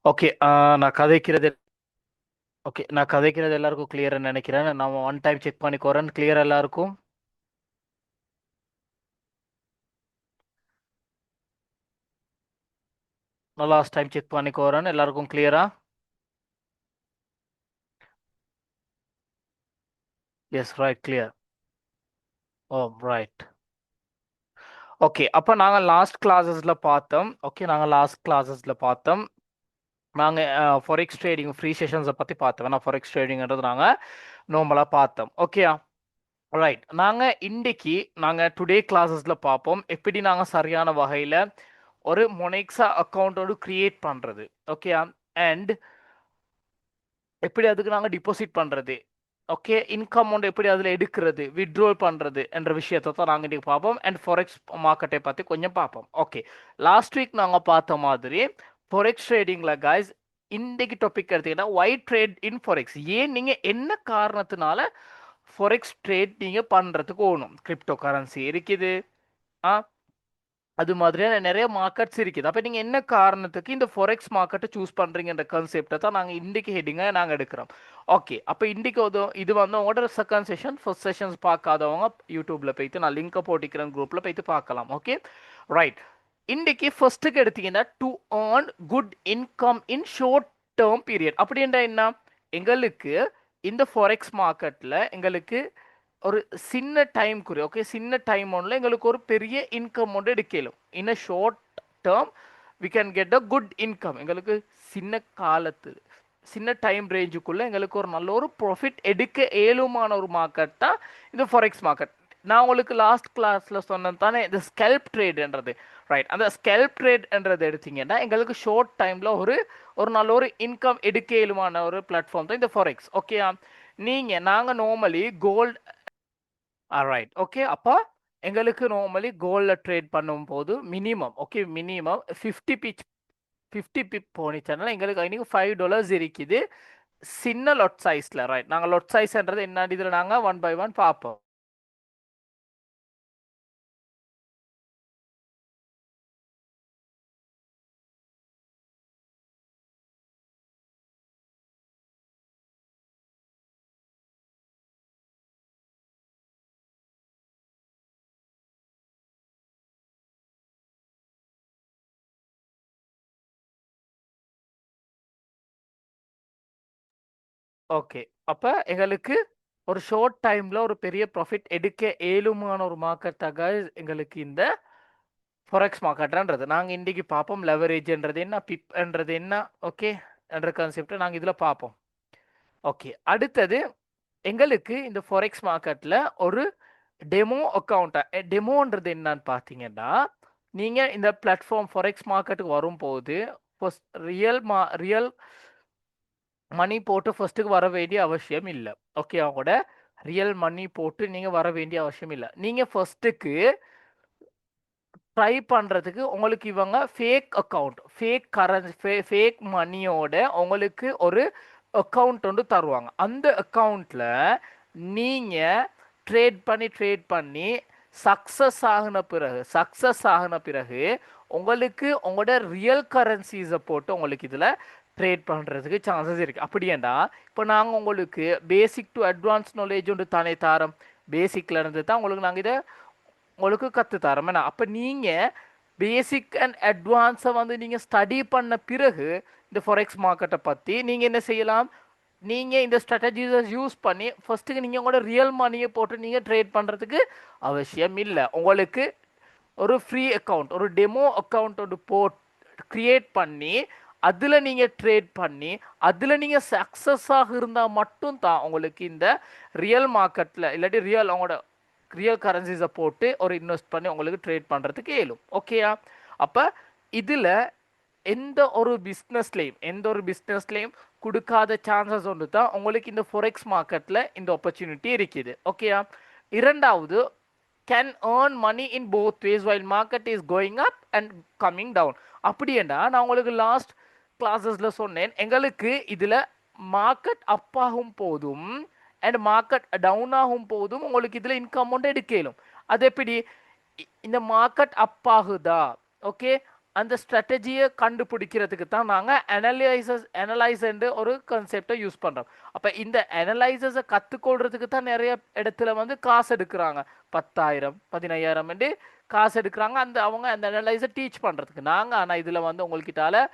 Okay. நான் கதைக்கிறது okay. நான் கதைக்கிறது எல்லாருக்கும் கிளியர்னு நினைக்கிறேன். நான் ஒன் டைம் செக் பண்ணிக்கோறேன். கிளியர் எல்லாருக்கும்? நான் லாஸ்ட் டைம் செக் பண்ணிக்கோறேன். எல்லாருக்கும் கிளியரா? Yes, right, clear. Oh, right. Okay. அப்போ நாங்கள் லாஸ்ட் கிளாஸஸ்ல பார்த்தோம். ஓகே, நாங்கள் லாஸ்ட் கிளாஸஸ்ல பார்த்தோம். நாங்கள் ஃபாரெக்ஸ் ட்ரேடிங் ஃப்ரீ செஷன்ஸை பற்றி பார்த்தோம். நான் ஃபாரெக்ஸ் ட்ரேடிங்கிறது நாங்கள் நார்மலாக பார்த்தோம். ஓகே. ரைட். நாங்கள் டுடே கிளாஸஸ்ல பார்ப்போம் எப்படி நாங்கள் சரியான வகையில் ஒரு மொனெக்ஸா அக்கௌண்ட்டோடு கிரியேட் பண்ணுறது. ஓகே. அண்ட் எப்படி அதுக்கு நாங்கள் டிபாசிட் பண்ணுறது, ஓகே, இன்கம் அமௌண்ட் எப்படி அதில் எடுக்கிறது, வித்ட்ரோல் பண்ணுறது என்ற விஷயத்தை தான் நாங்கள் இன்றைக்கி பார்ப்போம். அண்ட் ஃபாரெக்ஸ் மார்க்கெட்டை பற்றி கொஞ்சம் பார்ப்போம். ஓகே. லாஸ்ட் வீக் நாங்கள் பார்த்த மாதிரி ஃபாரெக்ஸ் ட்ரேடிங்கில் காய்ஸ் இன்றைக்கு டாபிக் எடுத்தீங்கன்னா ஒய் ட்ரேட் இன் ஃபாரெக்ஸ். ஏன் நீங்கள் என்ன காரணத்தினால ஃபாரெக்ஸ் ட்ரேட் நீங்கள் பண்ணுறதுக்கு ஓணும். கிரிப்டோ கரன்சி இருக்குது, ஆ அது மாதிரியான நிறைய மார்க்கெட்ஸ் இருக்குது. அப்போ நீங்கள் என்ன காரணத்துக்கு இந்த ஃபாரெக்ஸ் மார்க்கெட்டை சூஸ் பண்ணுறீங்கன்ற கான்செப்டை தான் நாங்கள் இன்றைக்கி ஹெட்டிங்காக நாங்கள் எடுக்கிறோம். ஓகே. அப்போ இன்றைக்கி இது வந்து உங்களோட செகண்ட் செஷன். ஃபர்ஸ்ட் செஷன்ஸ் பார்க்காதவங்க யூடியூப்பில் போய்த்து நான் லிங்கை போட்டிக்கிறேன், குரூப்பில் போய்த்து பார்க்கலாம். Okay, right. இன்றைக்கி ஃபர்ஸ்ட்டுக்கு எடுத்தீங்கன்னா to earn good income in short term period. அப்படின்ற என்ன, எங்களுக்கு இந்த ஃபாரெக்ஸ் மார்க்கெட்டில் எங்களுக்கு ஒரு சின்ன டைம் குறி, ஓகே, சின்ன டைம் ஒன்றில் எங்களுக்கு ஒரு பெரிய இன்கம் ஒன்று எடுக்கலும். In a short term we can get a good income. எங்களுக்கு சின்ன காலத்து சின்ன டைம் ரேஞ்சுக்குள்ளே எங்களுக்கு ஒரு நல்ல ஒரு ப்ராஃபிட் எடுக்க ஏழுமான ஒரு மார்க்கெட் தான் இந்த ஃபாரெக்ஸ் மார்க்கெட். நான் உங்களுக்கு லாஸ்ட் கிளாஸில் சொன்னது தானே இந்த ஸ்கெல்ப் ட்ரேடுன்றது. ரைட். அந்த ஸ்கெல்ப் ட்ரேட்ன்றது எடுத்தீங்கன்னா எங்களுக்கு ஷார்ட் டைமில் ஒரு ஒரு நல்ல ஒரு இன்கம் எடுக்க ஏழுமான ஒரு பிளாட்ஃபார்ம் தான் இந்த ஃபாரெக்ஸ். ஓகே. நாங்கள் நார்மலி கோல்டு, ரைட், ஓகே. அப்போ எங்களுக்கு நார்மலி கோல்டில் ட்ரேட் பண்ணும்போது மினிமம், ஓகே, மினிமம் 50 பிப் போனிச்சனால எங்களுக்கு இன்னைக்கு $5 இருக்குது சின்ன லொட் சைஸில். ரைட். நாங்கள் லொட் சைஸ்ன்றது என்ன இதில் நாங்கள் ஒன் பை ஒன் பார்ப்போம். ஓகே. அப்போ எங்களுக்கு ஒரு ஷார்ட் டைமில் ஒரு பெரிய ப்ராஃபிட் எடுக்க ஏழுமான ஒரு மார்க்கெட்டாக எங்களுக்கு இந்த ஃபாரெக்ஸ் மார்க்கெட்ன்றது நாங்கள் இன்றைக்கி பார்ப்போம். லெவரேஜ்ன்றது என்ன, பிப்ன்றது என்ன, ஓகே என்ற கான்செப்டை நாங்கள் இதில் பார்ப்போம். ஓகே. அடுத்தது எங்களுக்கு இந்த ஃபாரெக்ஸ் மார்க்கெட்டில் ஒரு டெமோ அக்கௌண்ட்டை, டெமோன்றது என்னன்னு பார்த்தீங்கன்னா, நீங்கள் இந்த பிளாட்ஃபார்ம் ஃபாரெக்ஸ் மார்க்கெட்டுக்கு வரும்போது ஃபர்ஸ்ட் ரியல் மணி போட்டு ஃபர்ஸ்ட்டுக்கு வர வேண்டிய அவசியம் இல்லை. ஓகே. அவங்களோட ரியல் மணி போட்டு நீங்கள் வர வேண்டிய அவசியம் இல்லை. நீங்கள் ஃபர்ஸ்ட்டுக்கு ட்ரை பண்ணுறதுக்கு உங்களுக்கு இவங்க fake account, fake currency, fake மணியோட உங்களுக்கு ஒரு அக்கௌண்ட் ஒன்று தருவாங்க. அந்த அக்கௌண்ட்டில் நீங்கள் ட்ரேட் பண்ணி சக்ஸஸ் ஆகின பிறகு உங்களுக்கு உங்களோட ரியல் கரன்சிஸை போட்டு உங்களுக்கு இதில் ட்ரேட் பண்ணுறதுக்கு சான்சஸ் இருக்குது. அப்படியேண்டா இப்போ நாங்கள் உங்களுக்கு பேசிக் டு அட்வான்ஸ் நாலேஜ் ஒன்று தானே தாரோம். பேசிக்கில் இருந்து தான் உங்களுக்கு நாங்கள் இதை உங்களுக்கு கற்றுத்தரோம். ஏன்னா அப்போ நீங்கள் பேசிக் அண்ட் அட்வான்ஸை வந்து நீங்கள் ஸ்டடி பண்ண பிறகு இந்த ஃபாரெக்ஸ் மார்க்கெட்டை பற்றி நீங்கள் என்ன செய்யலாம், நீங்கள் இந்த ஸ்ட்ராட்டஜிஸை யூஸ் பண்ணி ஃபஸ்ட்டுக்கு நீங்கள் உங்களோட ரியல் மணியை போட்டு நீங்கள் ட்ரேட் பண்ணுறதுக்கு அவசியம் இல்லை. உங்களுக்கு ஒரு ஃப்ரீ அக்கௌண்ட், ஒரு டெமோ அக்கௌண்ட் ஒன்று க்ரியேட் பண்ணி அதில் நீங்கள் ட்ரேட் பண்ணி அதில் நீங்கள் சக்ஸஸாக இருந்தால் மட்டும்தான் உங்களுக்கு இந்த ரியல் மார்க்கெட்டில் இல்லாட்டி அவங்களோட ரியல் கரன்சிஸை போட்டு ஒரு இன்வெஸ்ட் பண்ணி உங்களுக்கு ட்ரேட் பண்ணுறதுக்கு இயலும். ஓகேயா? அப்போ இதில் எந்த ஒரு பிஸ்னஸ்லேயும் கொடுக்காத சான்சஸ் ஒன்று தான் உங்களுக்கு இந்த ஃபாரெக்ஸ் மார்க்கெட்டில் இந்த ஆப்பர்ச்சுனிட்டி இருக்குது. ஓகேயா? இரண்டாவது, can earn money in both ways while market is going up and coming down. அப்படின்னா நான் உங்களுக்கு லாஸ்ட் கிளாஸஸில் சொன்னேன், எங்களுக்கு இதில் மார்க்கெட் அப் ஆகும் போதும் அண்ட் மார்க்கெட் டவுன் ஆகும் போதும் உங்களுக்கு இதில் இன்கம் அமௌண்ட் எடுக்கலும். அது எப்படி, இந்த மார்க்கெட் அப் ஆகுதா, ஓகே, அந்த ஸ்ட்ராட்டஜியை கண்டுபிடிக்கிறதுக்கு தான் நாங்கள் அனலைசர்ன்ற ஒரு கான்செப்டை யூஸ் பண்ணுறோம். அப்போ இந்த அனலைசர்ஸை கற்றுக்கொள்றதுக்கு தான் நிறைய இடத்துல வந்து காசு எடுக்கிறாங்க. 10,000 15,000 காசு எடுக்கிறாங்க அவங்க அந்த அனலைசர் டீச் பண்ணுறதுக்கு. நாங்கள் ஆனால் இதில் வந்து உங்கள்கிட்டால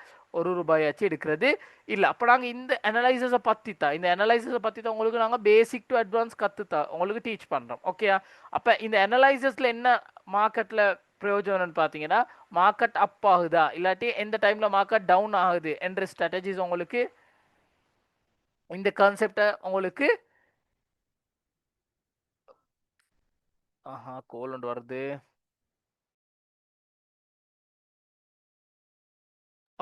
₹1 எடுக்கிறது இல்லை. அப்போ நாங்கள் இந்த அனலைசர்ஸை பற்றி தான் உங்களுக்கு நாங்கள் பேசிக் டு அட்வான்ஸ் கற்றுத்தான் உங்களுக்கு டீச் பண்ணுறோம். ஓகே, அப்போ இந்த அனலைசர்ஸில் என்ன மார்க்கெட்டில் பிரயோஜனம்னு பார்த்தீங்கன்னா, மார்க்கெட் அப் ஆகுதா இல்லாட்டி எந்த டைமில் மார்க்கெட் டவுன் ஆகுது என்ற ஸ்ட்ராட்டஜிஸ் உங்களுக்கு இந்த கான்செப்டை உங்களுக்கு கோல் ஒன்று வருது.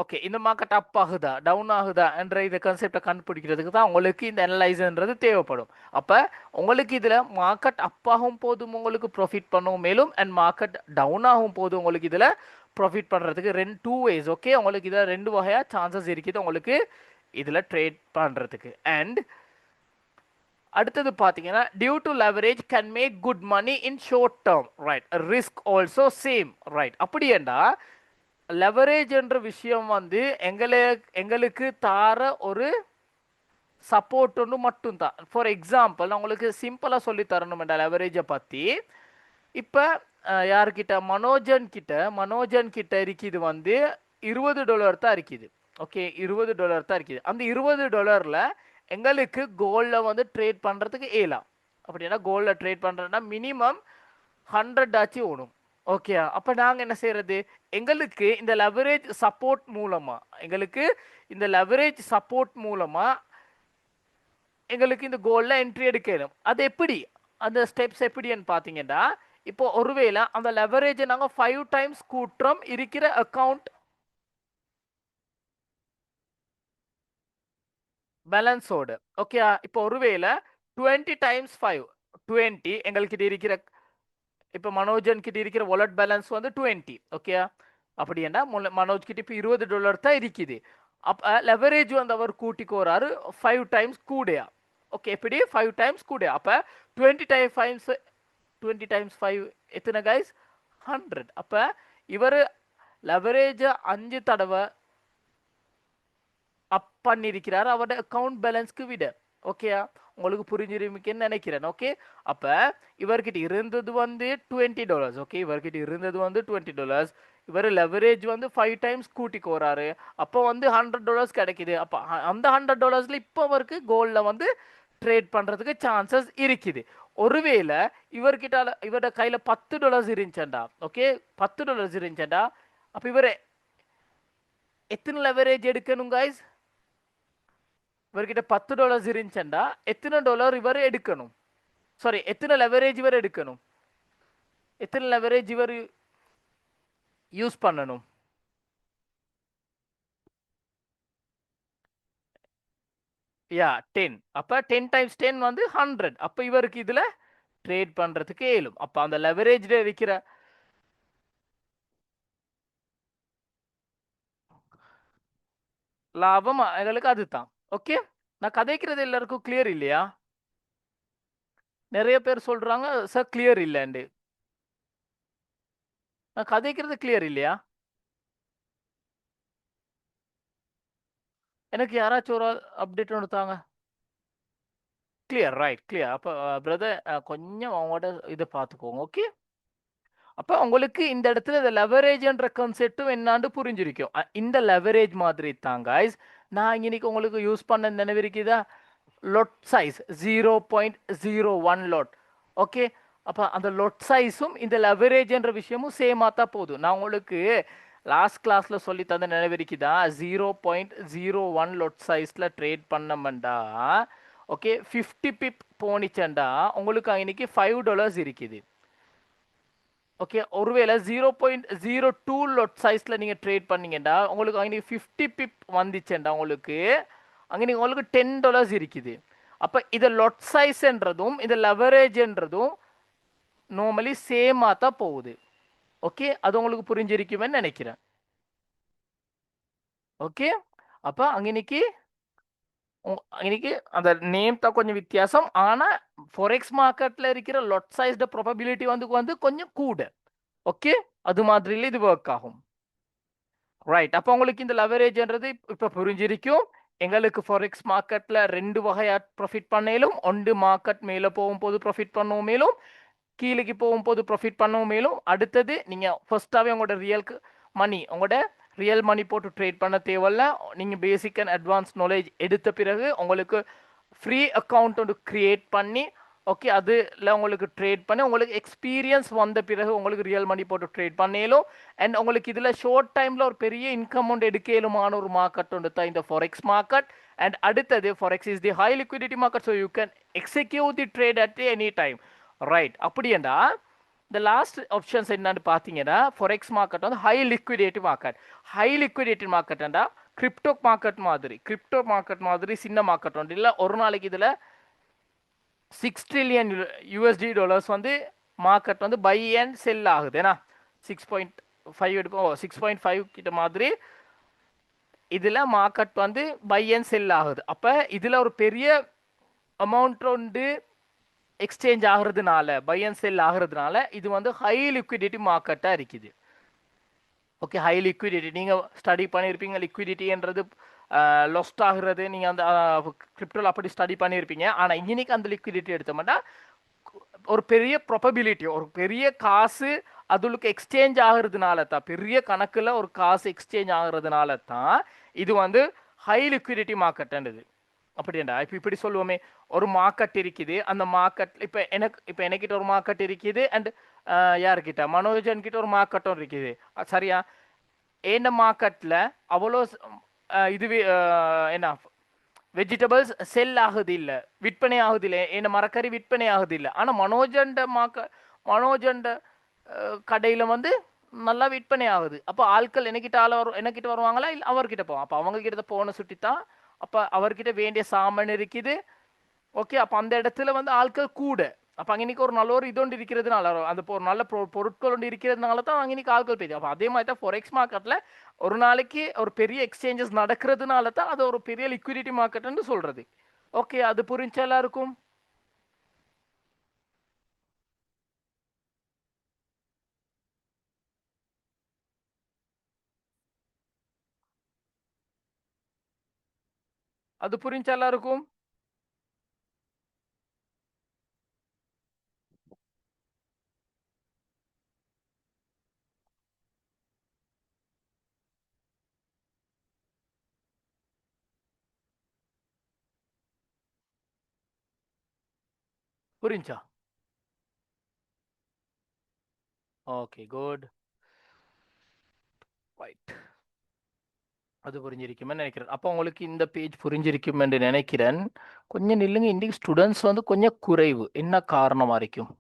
ஓகே, இந்த மார்க்கெட் அப் ஆகுதா டவுன் ஆகுதா என்ற இந்த கான்செப்டை கண்டுபிடிக்கிறதுக்கு தான் உங்களுக்கு இந்த அனலைசர்ன்றது தேவைப்படும். அப்போ உங்களுக்கு இதில் மார்க்கெட் அப் ஆகும் போதும் உங்களுக்கு ப்ராஃபிட் பண்ணும், மேலும் அண்ட் மார்க்கெட் டவுன் ஆகும் போது உங்களுக்கு இதில் ப்ராஃபிட் பண்ணுறதுக்கு 2 ways. ஓகே, உங்களுக்கு இதில் 2 வகையாக சான்சஸ் இருக்குது உங்களுக்கு இதில் ட்ரேட் பண்ணுறதுக்கு. அண்ட் அடுத்தது பார்த்தீங்கன்னா, due to leverage can make good money in short term, right. Risk also same, right. அப்படி ஏண்டா லெவரேஜ் என்ற விஷயம் வந்து எங்களுக்கு தார ஒரு சப்போர்ட் ஒன்று மட்டும்தான். ஃபார் எக்ஸாம்பிள் நான் உங்களுக்கு சிம்பிளாக சொல்லி தரணுமெண்டா லெவரேஜை பற்றி. இப்போ யார்கிட்ட மனோஜன் கிட்ட இருக்குது வந்து $20 தான் இருக்குது. ஓகே, $20 தான் இருக்குது. அந்த $20 எங்களுக்கு கோல்டில் வந்து ட்ரேட் பண்ணுறதுக்கு ஏலாம். அப்படின்னா கோல்டில் ட்ரேட் பண்ணுறதுனா மினிமம் 100 ஆச்சு ஓடும். ஓகே, அப்போ நாங்கள் என்ன செய்யறது, எங்களுக்கு இந்த லெவரேஜ் சப்போர்ட் மூலமாக எங்களுக்கு இந்த கோல்டில் என்ட்ரி எடுக்கணும். அது எப்படி, அந்த ஸ்டெப்ஸ் எப்படின்னு பார்த்தீங்கன்னா, இப்போ ஒருவேளை அந்த லெவரேஜை நாங்கள் 5 times கூட்டுறோம் இருக்கிற அக்கௌண்ட் பேலன்ஸோடு. ஓகே, இப்போ ஒருவேளை 20 times 5 20 எங்கள்கிட்ட இருக்கிற, இப்போ மனோஜன் கிட்ட இருக்கிற வாலெட் பேலன்ஸ் வந்து 20. ஓகே, அப்படின்னா மனோஜ் கிட்ட இப்போ $20 தான் இருக்குது. அப்போ லெவரேஜ் வந்து அவர் கூட்டிக்கோறாரு 5 times கூடையா. ஓகே, எப்படி 5 times கூடையா. அப்போ 20 times 5 எத்தனை கைஸ், 100. அப்போ இவர் லெவரேஜை 5 தடவை அப் பண்ணியிருக்கிறார் அவரோட அக்கௌண்ட் பேலன்ஸ்க்கு விட. ஓகே, உங்களுக்கு புரிஞ்சிருக்குன்னு நினைக்கிறேன். ஓகே, அப்போ இவர்கிட்ட இருந்தது வந்து $20. ஓகே, இவர்கிட்ட இருந்தது வந்து $20. இவர் லெவரேஜ் வந்து 5 times கூட்டிக்கு வராரு. அப்போ வந்து $100 கிடைக்குது. அப்போ அந்த $100 இப்போ அவருக்கு கோல்டில் வந்து ட்ரேட் பண்ணுறதுக்கு சான்சஸ் இருக்குது. ஒருவேளை இவரோட கையில் $10 இருந்துச்சேன்டா. ஓகே, $10 இருந்துச்சேன்டா. அப்போ இவர் எத்தனை லெவரேஜ் எடுக்கணும் கைஸ், இவர்கிட்ட $10 இருந்துச்சேன்டா எத்தனை டாலர் இவர் எடுக்கணும், சாரி எத்தனை லெவரேஜ் இவர் எடுக்கணும், எத்தனை லெவரேஜ் இவர் யூஸ் பண்ணணும். யா 10. அப்போ 10 times 10 வந்து 100. அப்போ இவருக்கு இதில் ட்ரேட் பண்ணுறதுக்கு ஏழும். அப்போ அந்த லெவரேஜில் இருக்கிற லாபம் எங்களுக்கு அதுதான். ஓகே, நான் கதைக்கிறது எல்லாருக்கும் கிளியர் இல்லையா? நிறைய பேர் சொல்றாங்க சார் கிளியர் இல்லைண்டு. நான் கதைக்கிறது கிளியர் இல்லையா? எனக்கு யாராச்சும் ஒரு அப்டேட் ஒன்று தாங்க. Clear, right, clear. அப்போ பிரதர் கொஞ்சம் அவங்களோட இதை பார்த்துக்கோங்க. ஓகே, அப்போ உங்களுக்கு இந்த இடத்துல இந்த லெவரேஜ்ன்ற கான்செப்டும் என்னான்னு புரிஞ்சிருக்கும். இந்த லெவரேஜ் மாதிரி தான் கைஸ் நான் இன்னைக்கு உங்களுக்கு யூஸ் பண்ண நினைவிருக்குதா, லொட் சைஸ் 0.01 லொட். ஓகே, அப்போ அந்த லொட் சைஸும் இந்த லெவரேஜ்ன்ற விஷயமும் சேமாக தான் போதும். நான் உங்களுக்கு லாஸ்ட் கிளாஸில் சொல்லி தந்த நினைவிருக்குதா, 0.01 லொட் சைஸில் ட்ரேட் பண்ணமெண்டா. ஓகே, 50 பிப் போனிச்சண்டா உங்களுக்கு இன்னைக்கு $5 இருக்குது. ஓகே, ஒருவேளை 0.02 லொட் சைஸில் நீங்கள் ட்ரேட் பண்ணீங்கடா உங்களுக்கு அங்கே 50 பிப் வந்துச்சேன்டா உங்களுக்கு அங்கே உங்களுக்கு $10 இருக்குது. அப்போ இது லொட் சைஸ்ன்றதும் இந்த லெவரேஜ்ன்றதும் நார்மலி சேமாக தான் போகுது. ஓகே, அது உங்களுக்கு புரிஞ்சிருக்குமென்னு நினைக்கிறேன். ஓகே, அப்போ அங்கே அந்த நேம் தான் கொஞ்சம் வித்தியாசம். ஆனால் ஃபோரெக்ஸ் மார்க்கெட்டில் இருக்கிற லொட் சைஸ்ட ப்ராபபிலிட்டி வந்து கொஞ்சம் கூட. ஓகே, அது மாதிரி இது ஒர்க் ஆகும். ரைட். அப்போ உங்களுக்கு இந்த லெவரேஜ்ன்றது இப்போ புரிஞ்சிருக்கும். எங்களுக்கு ஃபாரெக்ஸ் மார்க்கெட்ல 2 வகையா ப்ராஃபிட் பண்ணேலும். ஒன்று மார்க்கெட் மேலே போகும்போது ப்ராஃபிட் பண்ணவும் மேலும், கீழேக்கு போகும்போது ப்ராஃபிட் பண்ணவும் மேலும். அடுத்தது நீங்கள் ஃபர்ஸ்ட்டாகவே உங்களோட உங்களோட ரியல் மணி போட்டு ட்ரேட் பண்ண தேவையில்ல. நீங்கள் பேசிக் அண்ட் அட்வான்ஸ் நாலேஜ் எடுத்த பிறகு உங்களுக்கு ஃப்ரீ அக்கௌண்ட் ஒன்று க்ரியேட் பண்ணி, ஓகே, அதில் உங்களுக்கு ட்ரேட் பண்ணி உங்களுக்கு எக்ஸ்பீரியன்ஸ் வந்த பிறகு உங்களுக்கு ரியல் மணி போட்டு ட்ரேட் பண்ணேலும். அண்ட் உங்களுக்கு இதில் ஷார்ட் டைமில் ஒரு பெரிய இன்கம் ஒன்று எடுக்கலுமான ஒரு மார்க்கெட் ஒன்று தான் இந்த ஃபாரெக்ஸ் மார்க்கெட். அண்ட் அடுத்தது forex is the high liquidity market, so you can execute the trade at any time. Right. அப்படியேண்டா இந்த லாஸ்ட் ஆப்ஷன்ஸ் என்னன்னு பார்த்தீங்கன்னா, ஃபாரெக்ஸ் மார்க்கெட் வந்து high liquidity market. High liquidity மார்க்கெட்டா கிரிப்டோ மார்க்கெட் மாதிரி சின்ன மார்க்கெட் ஒன்று இல்லை. ஒரு நாளைக்கு இதில் $6 trillion வந்து மார்க்கெட் வந்து பை அண்ட் செல் ஆகுது. ஏன்னா 6.5 எடுப்போம், 6.5 கிட்ட மாதிரி இதில் மார்க்கெட் வந்து பை அண்ட் செல் ஆகுது. அப்போ இதில் ஒரு பெரிய அமௌண்ட் வந்து எக்ஸ்சேஞ்ச் ஆகுறதுனால, பை அண்ட் செல் ஆகுறதுனால இது வந்து ஹை லிக்விடிட்டி மார்க்கெட்டாக இருக்குது. ஓகே, ஹை லிக்விடிட்டி நீங்கள் ஸ்டடி பண்ணியிருப்பீங்க. லிக்விடிட்டின்றது லொஸ்ட் ஆகுறது நீங்கள் அந்த கிரிப்டோவில் அப்படி ஸ்டடி பண்ணியிருப்பீங்க. ஆனால் இன்னைக்கு அந்த லிக்விடிட்டி எடுத்தோம்னா ஒரு பெரிய ப்ராபபிலிட்டி, ஒரு பெரிய காசு அதுக்கு எக்ஸ்சேஞ்ச் ஆகுறதுனால தான், பெரிய கணக்கில் ஒரு காசு எக்ஸ்சேஞ்ச் ஆகுறதுனால தான் இது வந்து ஹை லிக்விடிட்டி மார்க்கெட்டுன்றது. அப்படின்டா இப்போ இப்படி சொல்லுவோமே, ஒரு மார்க்கெட் இருக்குது, அந்த மார்க்கெட் இப்போ எனக்கிட்ட ஒரு மார்க்கெட் இருக்குது. அண்ட் யாருக்கிட்ட, மனோஜன் கிட்ட ஒரு மார்க்கெட்டும் இருக்குது. சரியா? என்ன மார்க்கெட்டில் அவ்வளோ இது என்ன வெஜிடபிள்ஸ் செல் ஆகுது இல்லை, விற்பனை ஆகுது இல்லை, என்ன மரக்கறி விற்பனை ஆகுது இல்லை. ஆனால் மனோஜண்ட கடையில் வந்து நல்லா விற்பனை ஆகுது. அப்போ ஆட்கள் எனக்கிட்ட வருவாங்களா, இல்லை அவர்கிட்ட போவோம். அப்போ அவங்க கிட்ட போன சுட்டித்தான். அப்போ அவர்கிட்ட வேண்டிய சாமான் இருக்குது. ஓகே, அப்போ அந்த இடத்துல வந்து ஆட்கள் கூட. அப்போ அங்கே ஒரு நல்ல ஒரு இது ஒன்று இருக்கிறதுனால, அந்த ஒரு நல்ல பொருட்கள் ஒன்று இருக்கிறதுனால தான் அங்கே ஆட்கள் போயிடுது. அப்போ அதே மாதிரி தான் ஃபாரெக்ஸ் மார்க்கெட்டில் ஒரு நாளைக்கு ஒரு பெரிய எக்ஸ்சேஞ்சஸ் நடக்கிறதுனால தான் அது ஒரு பெரிய லிக்விடிட்டி மார்க்கெட்னு சொல்கிறது. ஓகே, அது புரிஞ்சா எல்லாருக்கும்? அது புரிஞ்சா எல்லாருக்கும்? புரிஞ்சா? Okay, good. ரைட். அது புரிஞ்சிருக்குமென்னு நினைக்கிறேன். அப்போ உங்களுக்கு இந்த பேஜ் புரிஞ்சிருக்கும் என்று நினைக்கிறேன். கொஞ்சம் நில்லுங்க, இன்றைக்கு ஸ்டூடெண்ட்ஸ் வந்து கொஞ்சம் குறைவு. என்ன காரணமாக இருக்கும்?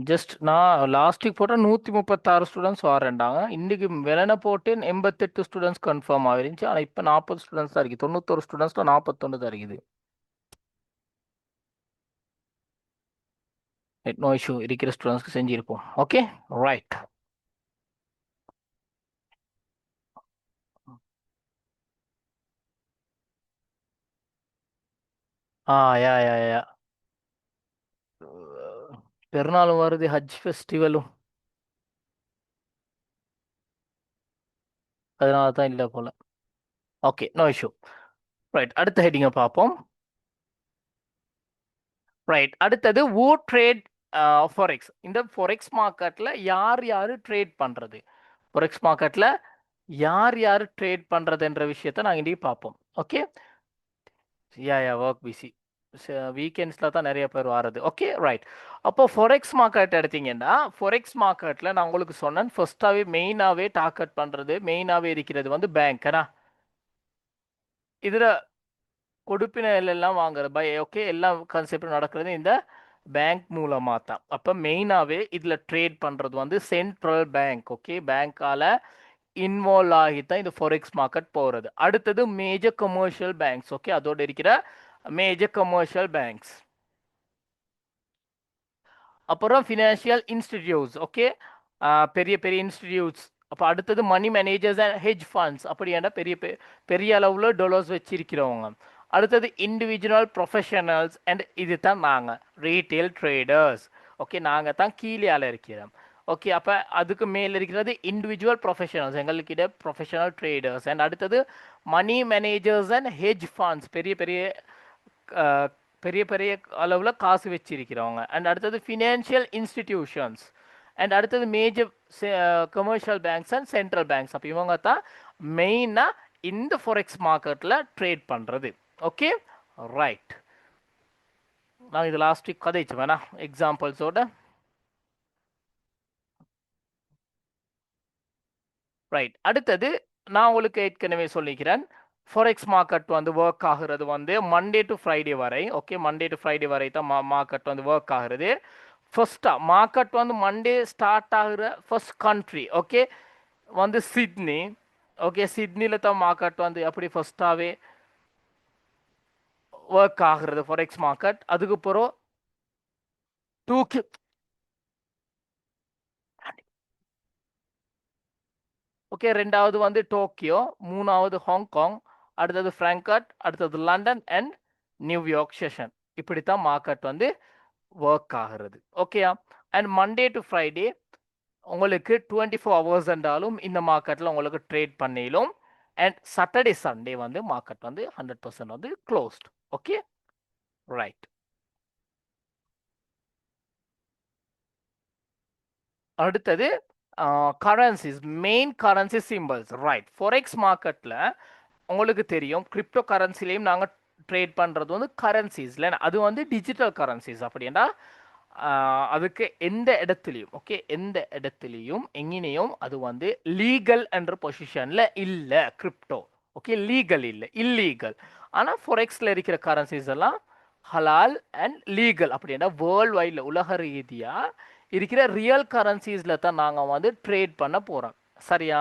ஜஸ்ட் நான் லாஸ்ட் வீக் போட்டால் 136 ஸ்டூடெண்ட்ஸ் வரேன்டாங்க. இன்றைக்கி வெலனை போட்டு 88 ஸ்டூடெண்ட்ஸ் கன்ஃபார்ம் ஆகிருந்துச்சு. ஆனால் இப்போ 40 ஸ்டூடெண்ட்ஸ் தான் இருக்குது. 91 ஸ்டூடெண்ட்ஸில் 41 தான் இருக்குது. நோ இஷ்யூ, இருக்கிற ஸ்டூடெண்ட்ஸ்க்கு செஞ்சுருப்போம். Okay, right. யா யா யா பெருநாளும் வருது, ஹஜ் ஃபெஸ்டிவலும், அதனால தான் இல்லை போல். Okay, no issue. ரைட், அடுத்த ஹெட்டிங்கை பார்ப்போம். ரைட், அடுத்தது வூ ட்ரேட் ஃபாரெக்ஸ். இந்த ஃபாரெக்ஸ் மார்க்கெட்டில் யார் யார் ட்ரேட் பண்ணுறது, ஃபாரெக்ஸ் மார்க்கெட்டில் யார் யார் ட்ரேட் பண்ணுறதுன்ற விஷயத்தை நாங்கள் இன்றைக்கி பார்ப்போம். ஓகே, ஒர்க் பிஸி, வீக்கெண்ட்ஸில் தான் நிறைய பேர் வர்றது. Okay, right. அப்போ ஃபாரெக்ஸ் மார்க்கெட் எடுத்தீங்கன்னா, ஃபாரெக்ஸ் மார்க்கெட்டில் நான் உங்களுக்கு சொன்னேன், ஃபர்ஸ்ட்டாகவே மெயினாகவே டார்கெட் பண்ணுறது, மெயினாகவே இருக்கிறது வந்து பேங்க்னா. இதில் கொடுப்பினைகள் எல்லாம் வாங்குறது ஓகே, எல்லா கான்செப்டும் நடக்கிறது இந்த பேங்க் மூலமாக தான். அப்போ மெயினாகவே இதில் ட்ரேட் பண்ணுறது வந்து சென்ட்ரல் பேங்க். ஓகே, பேங்க்கால் இன்வால்வ் ஆகி தான் இந்த ஃபாரெக்ஸ் மார்க்கெட் போகிறது. அடுத்தது மேஜர் கமர்ஷியல் பேங்க்ஸ். ஓகே, அதோடு இருக்கிற மேஜர் கமர்ஷியல் பேங்க்ஸ். அப்புறம் ஃபினான்ஷியல் இன்ஸ்டிடியூட்ஸ். ஓகே, பெரிய பெரிய இன்ஸ்டிடியூட்ஸ். அப்போ அடுத்தது மணி மேனேஜர்ஸ் அண்ட் ஹெட்ஜ் ஃபண்ட்ஸ், அப்படியாண்டா பெரிய பெரிய அளவில் டொலர்ஸ் வச்சிருக்கிறவங்க. அடுத்தது இண்டிவிஜுவல் ப்ரொஃபஷனல்ஸ் அண்ட் இது தான் நாங்கள் ரீட்டெயில் ட்ரேடர்ஸ். ஓகே, நாங்கள் தான் கீழே இருக்கிறோம். ஓகே, அப்போ அதுக்கு மேலே இருக்கிறது இண்டிவிஜுவல் ப்ரொஃபஷனல்ஸ், எங்கள்கிட்ட ப்ரொஃபஷனல் ட்ரேடர்ஸ். அண்ட் அடுத்தது மணி மேனேஜர்ஸ் அண்ட் ஹெட்ஜ் ஃபண்ட்ஸ், பெரிய பெரிய பெரிய பெரிய அளவில் காசு வச்சிருக்கிறவங்க. அண்ட் அடுத்தது ஃபினான்ஷியல் இன்ஸ்டிடியூஷன்ஸ். அண்ட் அடுத்தது major commercial banks and central banks. அப்போ இவங்க தான் மெயினாக இந்த ஃபாரெக்ஸ் மார்க்கெட்டில் ட்ரேட் பண்ணுறது. Okay, right. நான் இது லாஸ்ட் வீக் கதைச்சு வேணா எக்ஸாம்பிள்ஸோட. ரைட், அடுத்தது நான் உங்களுக்கு ஏற்கனவே சொல்லிக்கிறேன், ஃபாரெக்ஸ் மார்க்கெட் வந்து ஒர்க் ஆகுறது வந்து மண்டே டு ஃப்ரைடே வரை. ஓகே, மண்டே டு ஃப்ரைடே வரை தான் மார்க்கெட் வந்து ஒர்க் ஆகுறது. ஃபர்ஸ்ட்டாக மார்க்கெட் வந்து மண்டே ஸ்டார்ட் ஆகுற ஃபர்ஸ்ட் கண்ட்ரி ஓகே வந்து சிட்னி. ஓகே, சிட்னியில் தான் மார்க்கெட் வந்து அப்படி ஃபர்ஸ்டாகவே ஒர்க் ஆகுறது ஃபாரெக்ஸ் மார்க்கெட். அதுக்கப்புறம் டூக்கி ஓகே, ரெண்டாவது வந்து டோக்கியோ, மூணாவது ஹாங்காங், அடுத்தது ஃப்ராங்க்ஃபர்ட், அடுத்தது லண்டன் அண்ட் நியூயார்க் செஷன். இப்படி தான் மார்க்கெட் வந்து ஒர்க் ஆகிறது. ஓகேயா? அண்ட் மண்டே டு ஃப்ரைடே உங்களுக்கு 24 ஹவர்ஸ் என்றாலும் இந்த மார்க்கெட்டில் உங்களுக்கு ட்ரேட் பண்ணிலும். அண்ட் சாட்டர்டே சண்டே வந்து மார்க்கெட் வந்து 100% வந்து க்ளோஸ்ட். Okay, right. அடுத்தது currencies, main currency symbols. Right, forex மார்க்கெட்டில் உங்களுக்கு தெரியும் கிரிப்டோ கரன்சிலையும் நாங்கள் ட்ரேட் பண்ணுறது வந்து கரன்சிஸ் இல்லை, அது வந்து டிஜிட்டல் கரன்சிஸ். அப்படின்னா அதுக்கு எந்த இடத்துலையும் ஓகே எந்த இடத்துலையும் எங்கேயும் அது வந்து லீகல் என்ற பொசிஷனில் இல்லை கிரிப்டோ. ஓகே, லீகல் இல்லை, இல்லீகல். ஆனால் ஃபொரெக்ஸில் இருக்கிற கரன்சிஸ் எல்லாம் ஹலால் அண்ட் லீகல். அப்படின்னா வேர்ல்டு வைடில் உலக ரீதியாக இருக்கிற ரியல் கரன்சிஸில் தான் நாங்கள் வந்து ட்ரேட் பண்ண போகிறோம். சரியா?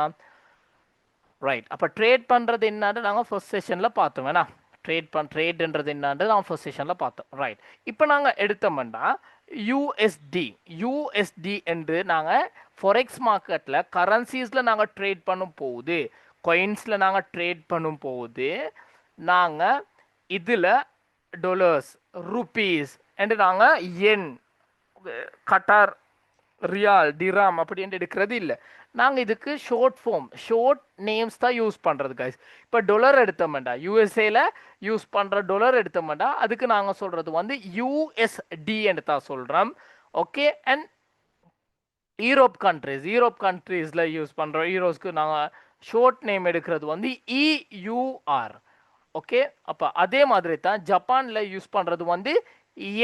ரைட், அப்போ ட்ரேட் பண்ணுறது என்னன்னு நாங்கள் ஃபர்ஸ்ட் செஷனில் பார்த்தோம் வேணா. ட்ரேட்ன்றது என்னன்றது நாங்கள் ஃபர்ஸ்ட் செஷனில் பார்த்தோம். ரைட், இப்போ நாங்கள் எடுத்தோம்னா யூஎஸ்டி என்று நாங்கள் ஃபொரெக்ஸ் மார்க்கெட்டில் கரன்சிஸில் நாங்கள் ட்ரேட் பண்ணும் போது, காயின்ஸில் நாங்கள் ட்ரேட் பண்ணும் போது நாங்கள் இதில் டாலர்ஸ், ருபீஸ் என்று நாங்கள் என், கட்டார் ரியால், டிராம் அப்படின்ட்டு எடுக்கிறது இல்லை. நாங்கள் இதுக்கு ஷோர்ட் நேம்ஸ் தான் யூஸ் பண்ணுறது கைஸ். இப்போ டொலர் எடுத்தோம்டா, யூஎஸ்ஏல யூஸ் பண்ணுற டொலர் எடுத்தோம்டா அதுக்கு நாங்கள் சொல்கிறது வந்து யூஎஸ்டின்னு தான் சொல்கிறோம். ஓகே, அண்ட் யூரோப் கண்ட்ரீஸில் யூஸ் பண்ணுறோம் யூரோஸ்க்கு நாங்கள் ஷோர்ட் நேம் எடுக்கிறது வந்து இயூஆர். ஓகே, அப்போ அதே மாதிரி தான் ஜப்பானில் யூஸ் பண்ணுறது வந்து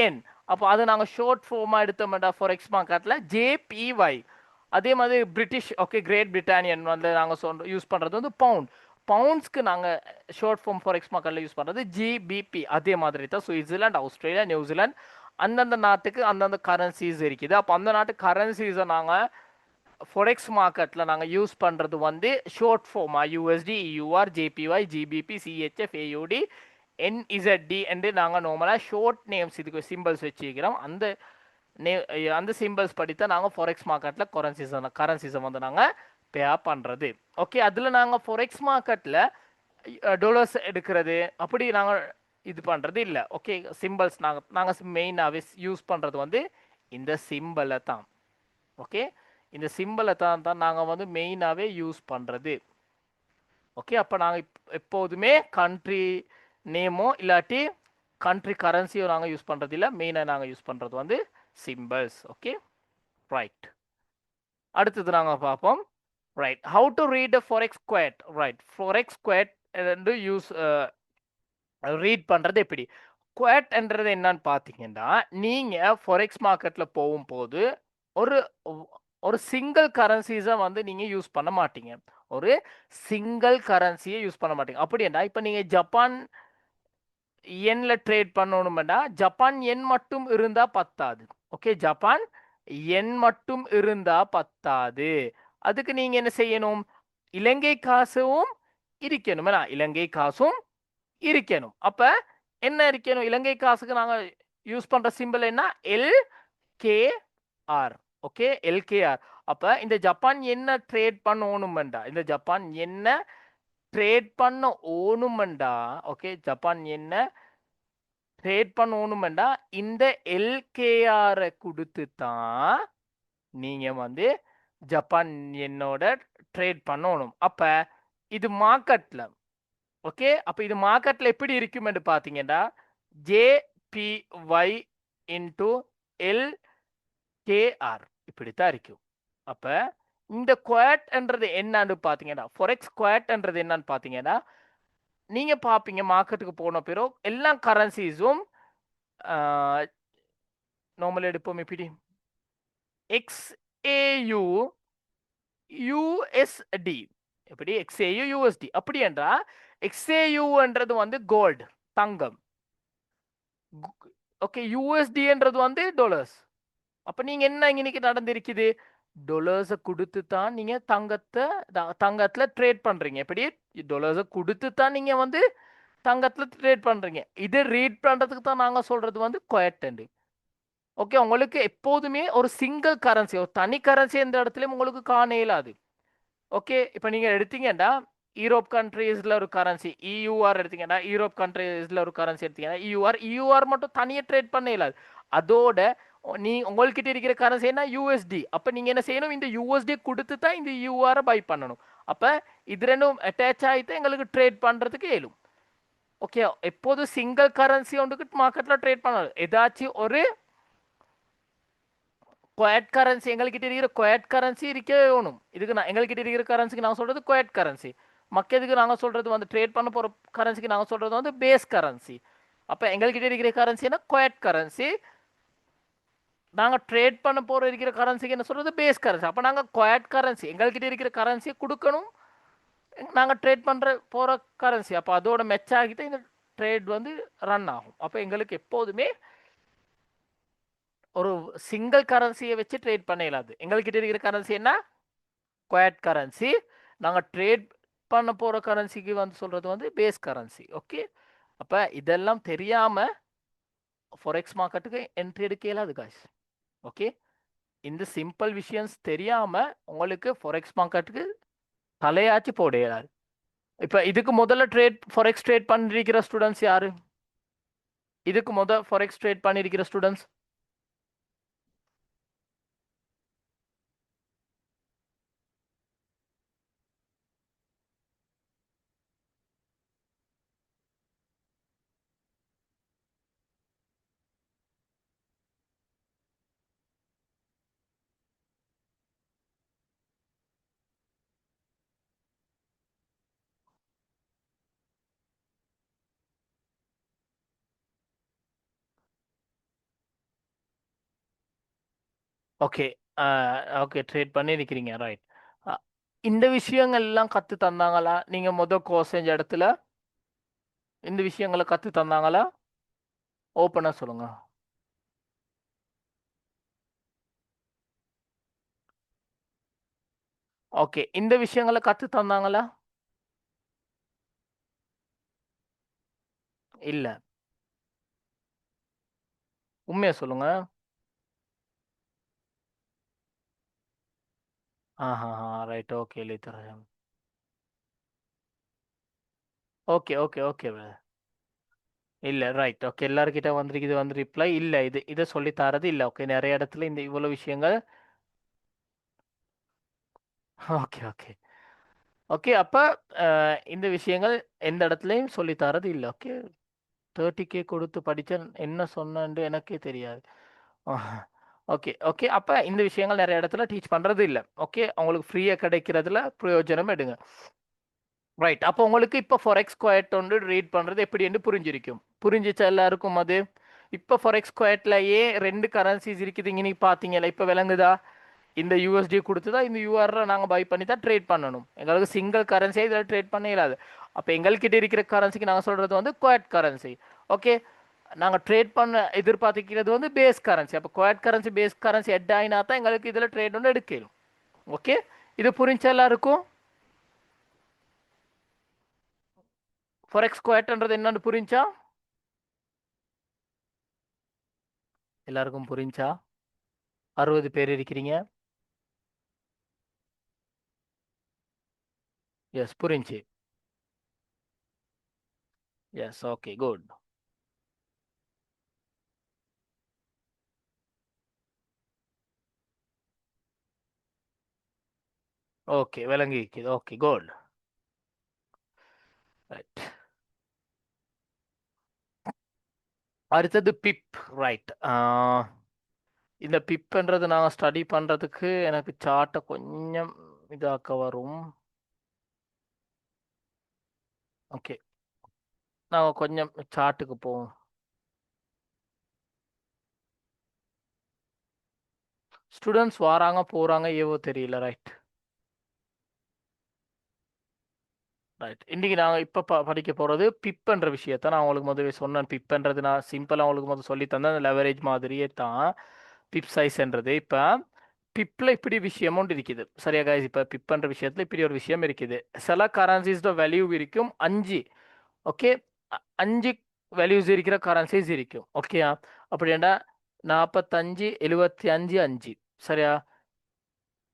என். அப்போ அது நாங்கள் ஷோர்ட் ஃபார்மாக எடுத்தோம்டா ஃபாரெக்ஸ் மார்க்கெட்டில் ஜேபிஒய். அதே மாதிரி பிரிட்டிஷ் ஓகே கிரேட் பிரிட்டானியன் வந்து நாங்கள் யூஸ் பண்ணுறது வந்து பவுண்ட்ஸ்க்கு நாங்கள் ஷோர்ட் ஃபார்ம் ஃபாரெக்ஸ் மார்க்கெட்டில் யூஸ் பண்ணுறது ஜிபிபி. அதே மாதிரி தான் சுவிட்சர்லாந்து, ஆஸ்திரேலியா, நியூசிலாந்து அந்தந்த நாட்டுக்கு அந்தந்த கரன்சிஸ் இருக்குது. அப்போ அந்த நாட்டு கரன்சிஸை நாங்கள் ஃபொரெக்ஸ் மார்க்கெட்டில் நாங்கள் யூஸ் பண்ணுறது வந்து ஷோர்ட் ஃபார்மாக USD, EUR, JPY, GBP, CHF, AUD, NZD என்று நாங்கள் நார்மலாக ஷோர்ட் நேம்ஸ் இதுக்கு சிம்பிள்ஸ் வச்சுக்கிறோம். அந்த சிம்பிள்ஸ் படித்தான் நாங்கள் ஃபொரெக்ஸ் மார்க்கெட்டில் கரன்சிஸை வந்து நாங்கள் பே பண்ணுறது. ஓகே, அதில் நாங்கள் ஃபொரெக்ஸ் மார்க்கெட்டில் டாலர்ஸ் எடுக்கிறது அப்படி நாங்கள் இது பண்ணுறது இல்லை. ஓகே, சிம்பிள்ஸ் நாங்கள் மெயினாகவே யூஸ் பண்ணுறது வந்து இந்த சிம்பிளை தான். ஓகே, இந்த சிம்பிளை தான் நாங்கள் வந்து மெயினாகவே யூஸ் பண்ணுறது. ஓகே, அப்போ நாங்கள் எப்போதுமே கண்ட்ரி நேமோ இல்லாட்டி கண்ட்ரி கரன்சியோ நாங்கள் யூஸ் பண்ணுறது இல்லை, மெயினாக நாங்கள் யூஸ் பண்ணுறது வந்து சிம்பிள்ஸ். Okay, right. அடுத்தது நாங்கள் பார்ப்போம். Right, how to read a forex Kuwait. Right, forex Kuwait use read பண்ணுறது எப்படி? குவேட்ன்றது என்னன்னு பார்த்தீங்கன்னா, நீங்கள் ஃபாரெக்ஸ் மார்க்கெட்டில் போகும்போது ஒரு சிங்கிள் கரன்சிஸை வந்து நீங்கள் யூஸ் பண்ண மாட்டீங்க. ஒரு சிங்கிள் கரன்சியை யூஸ் பண்ண மாட்டீங்க. அப்படின்னா இப்போ நீங்கள் ஜப்பான் என்ல ட்ரேட் பண்ணணும்னா ஜப்பான் என் மட்டும் இருந்தா பத்தாது. ஓகே, ஜப்பான் என் மட்டும் இருந்தா பத்தாது. அதுக்கு நீங்க என்ன செய்யணும்? இலங்கை காசும் இருக்கணும். இலங்கை காசும் இருக்கணும். அப்ப என்ன இருக்கணும்? இலங்கை காசுக்கு நாங்க யூஸ் பண்ற சிம்பிள் என்ன? L K R. Okay, LKR. அப்ப இந்த ஜப்பான் என்ன ட்ரேட் பண்ணணுமெண்டா, இந்த ஜப்பான் என்ன ட்ரேட் பண்ண ஓணுமெண்டா, ஓகே, ஜப்பான் என்ன ட்ரேட் பண்ணணுமெண்டா இந்த எல்கேஆரை கொடுத்து தான் நீங்க வந்து ஜப்பான் என்னோட ட்ரேட் பண்ணணும். அப்ப இது மார்க்கெட்ல, ஓகே, அப்ப இது மார்க்கெட்ல எப்படி இருக்கும் என்று பாத்தீங்கன்னா ஜேபிஒய் இன்டு எல்கேஆர் இப்படித்தான் இருக்கும். அப்ப இந்த குவாட் என்றது என்னன்னு பாத்தீங்கன்னா, ஃபொரெக்ஸ் குவாட் என்றது என்னன்னு பாத்தீங்கன்னா, நீங்க பாப்பீங்க மார்க்கெட்டுக்கு போன பிறகு எல்லா கரன்சிஸும் நார்மல் எடுப்போம் எப்படி XAU USD, எப்படி XAU USD அப்படி என்றா XAU என்றது வந்து கோல்டு தங்கம், ஓகே, USD என்றது வந்து டாலர்ஸ். அப்ப நீங்க என்ன இன்னைக்கு நடந்திருக்குது, டொலர்ஸை கொடுத்து தான் நீங்க தங்கத்துல ட்ரேட் பண்றீங்க. எப்படி டொலர்ஸை கொடுத்து தான் நீங்க வந்து தங்கத்துல ட்ரேட் பண்றீங்க. இது ரீட் பண்றதுக்கு தான் நாங்க சொல்றது வந்து குவாட். ஓகே, உங்களுக்கு எப்போதுமே ஒரு சிங்கிள் கரன்சி, ஒரு தனி கரன்சி எந்த இடத்துலயும் உங்களுக்கு காண இயலாது. ஓகே, இப்போ நீங்க எடுத்தீங்கன்னா யூரோப் கண்ட்ரீஸ்ல ஒரு கரன்சி இயூஆர் எடுத்தீங்கன்னா, யூரோப் கண்ட்ரீஸ்ல ஒரு கரன்சி எடுத்தீங்கன்னா இயூஆர் மட்டும் தனியாக ட்ரேட் பண்ண இயலாது. அதோட நீ உங்கள்கிட்ட இருக்கிற கரன்சி என்ன யூஎஸ்டி. அப்ப நீங்க என்ன செய்யணும், இந்த யூஎஸ்டி கொடுத்து தான் இந்த யூஆரை பை பண்ணணும். அப்ப இது ரெண்டும் அட்டாச் ஆகிட்டு எங்களுக்கு ட்ரேட் பண்றதுக்கு இயலும். ஓகே, எப்போதும் சிங்கிள் கரன்சி ஒன்றுக்கு மார்க்கெட்ல ட்ரேட் பண்ணணும். ஏதாச்சும் ஒரு குவாட் கரன்சி எங்ககிட்ட இருக்கிற குவாட் கரன்சி இருக்கவே வேணும். இதுக்கு நான் எங்ககிட்ட இருக்கிற கரன்சிக்கு நான் சொல்றது குவாட் கரன்சி. மற்றதுக்கு நாங்கள் சொல்றது வந்து ட்ரேட் பண்ண போற கரன்சிக்கு நாங்கள் சொல்றது வந்து பேஸ் கரன்சி. அப்ப எங்ககிட்ட இருக்கிற கரன்சினா குவாட் கரன்சி, நாங்க ட்ரேட் பண்ண போற இருக்கிற கரன்சிக்கு என்ன சொல்றது பேஸ் கரன்சி. அப்ப நாங்க குவாட் கரன்சி எங்ககிட்ட இருக்கிற கரன்சியை கொடுக்கணும், நாங்க ட்ரேட் பண்ற போற கரன்சி. அப்ப அதோட மெச் ஆகிட்டு இந்த ட்ரேட் வந்து ரன் ஆகும். அப்ப எங்களுக்கு எப்போதுமே ஒரு சிங்கிள் கரன்சியை வச்சு ட்ரேட் பண்ண இயலாது. எங்ககிட்ட இருக்கிற கரன்சி என்ன குவாட் கரன்சி, நாங்கள் ட்ரேட் பண்ண போகிற கரன்சிக்கு வந்து சொல்கிறது வந்து பேஸ் கரன்சி. ஓகே, அப்போ இதெல்லாம் தெரியாமல் ஃபொரெக்ஸ் மார்க்கெட்டுக்கு என்ட்ரி எடுக்க இயலாது காய்ஸ். ஓகே, இந்த சிம்பிள் விஷயம்ஸ் தெரியாமல் உங்களுக்கு ஃபொரெக்ஸ் மார்க்கெட்டுக்கு தலையாச்சு போட இயலாது. இப்போ இதுக்கு முதல்ல ஃபொரெக்ஸ் ட்ரேட் பண்ணிருக்கிற ஸ்டூடெண்ட்ஸ் யாரு, இதுக்கு முதல் ஃபொரெக்ஸ் ட்ரேட் பண்ணிருக்கிற ஸ்டூடெண்ட்ஸ்? ஓகே, ஓகே, ட்ரேட் பண்ணியிருக்கிறீங்க, ரைட். இந்த விஷயங்கள் எல்லாம் கற்று தந்தாங்களா நீங்க முதல் கோர்ஸ் செஞ்ச இடத்துல? இந்த விஷயங்களை கற்று தந்தாங்களா? ஓப்பனா சொல்லுங்க. ஓகே, இந்த விஷயங்களை கற்று தந்தாங்களா? இல்ல, உண்மையை சொல்லுங்க. ஆஹா, right, okay, literature. Okay, okay, okay. இல்ல, ரைட், ஓகே, எல்லார்கிட்ட வந்திருக்கு இது வந்து ரிப்ளை இல்ல, இதை சொல்லி தரது இல்ல. ஓகே, நிறைய இடத்துல இந்த இவ்வளவு விஷயங்கள். Okay, okay, okay. அப்ப இந்த விஷயங்கள் எந்த இடத்துலயும் சொல்லி தரது இல்ல. ஓகே, 30K கொடுத்து படிச்ச என்ன சொன்னேன்னு எனக்கே தெரியாது. Okay, okay. அப்ப இந்த விஷயங்கள் நிறைய இடத்துல டீச் பண்றது இல்ல. ஓகே, உங்களுக்கு ஃப்ரீயா கிடைக்கிறதுல பிரயோஜனம் எடுங்க. ரைட், அப்போ உங்களுக்கு இப்போ ஃபாரெக்ஸ் குவைட் ஒன்று ரீட் பண்ணுறது எப்படி என்று புரிஞ்சிருக்கும். புரிஞ்சிச்சா எல்லாருக்கும் அது? இப்போ ஃபாரெக்ஸ் குவைட்லயே ரெண்டு கரன்சிஸ் இருக்குது இங்கே நீ பார்த்தீங்களா, இப்போ விளங்குதா? இந்த யூஎஸ்டி கொடுத்து தான் இந்த யூஆரில் நாங்கள் பை பண்ணி தான் ட்ரேட் பண்ணணும். எங்களுக்கு சிங்கிள் கரன்சியை இதில் ட்ரேட் பண்ண இயலாது. அப்போ எங்கள்கிட்ட இருக்கிற கரன்சிக்கு நாங்கள் சொல்கிறது வந்து குவைட் கரன்சி. ஓகே, நாங்கள் ட்ரேட் பண்ண எதிர்பார்த்துக்கிறது வந்து பேஸ் கரன்சி. அப்போ quote currency base currency head ஆகினா தான் எங்களுக்கு இதில் ட்ரேட் ஒன்று எடுக்கணும். ஓகே, இது புரிஞ்சா எல்லாருக்கும்? ஃபாரெக்ஸ் குவைட்ன்றது என்னன்னு புரிஞ்சா? எல்லாருக்கும் புரிஞ்சா? 60 பேர் இருக்கிறீங்க. எஸ், புரிஞ்சு. Yes, okay, good. ஓகே, விளங்கிக்குது. Okay, good. ரைட். அடுத்தது பிப். ரைட். இந்த பிப்ன்றது நாங்கள் ஸ்டடி பண்ணுறதுக்கு எனக்கு சார்ட்டை கொஞ்சம் இதாக்க வரும். ஓகே, நாங்கள் கொஞ்சம் சார்ட்டுக்கு போவோம். ஸ்டூடெண்ட்ஸ் வராங்க போகிறாங்க ஏவோ தெரியல. ரைட். ரைட். இன்றைக்கி நாங்கள் இப்போ படிக்க போகிறது பிப்ன்ற விஷயத்த நான் உங்களுக்கு முதல்ல சொன்னேன். பிப்ன்றது நான் சிம்பிளாக உங்களுக்கு முதல்ல சொல்லி தந்தேன். அந்த லெவரேஜ் மாதிரியே தான் பிப் சைஸ்ன்றது. இப்போ பிப்பில் இப்படி விஷயம் ஒன்று இருக்குது. சரியா guys? இப்போ பிப்ன்ற விஷயத்தில் இப்படி ஒரு விஷயம் இருக்குது. சில கரன்சிஸோட வேல்யூ இருக்கும் 5. ஓகே, 5 வேல்யூஸ் இருக்கிற கரன்சிஸ் இருக்கும். ஓகேயா? அப்படின்னா 45 75 5. சரியா?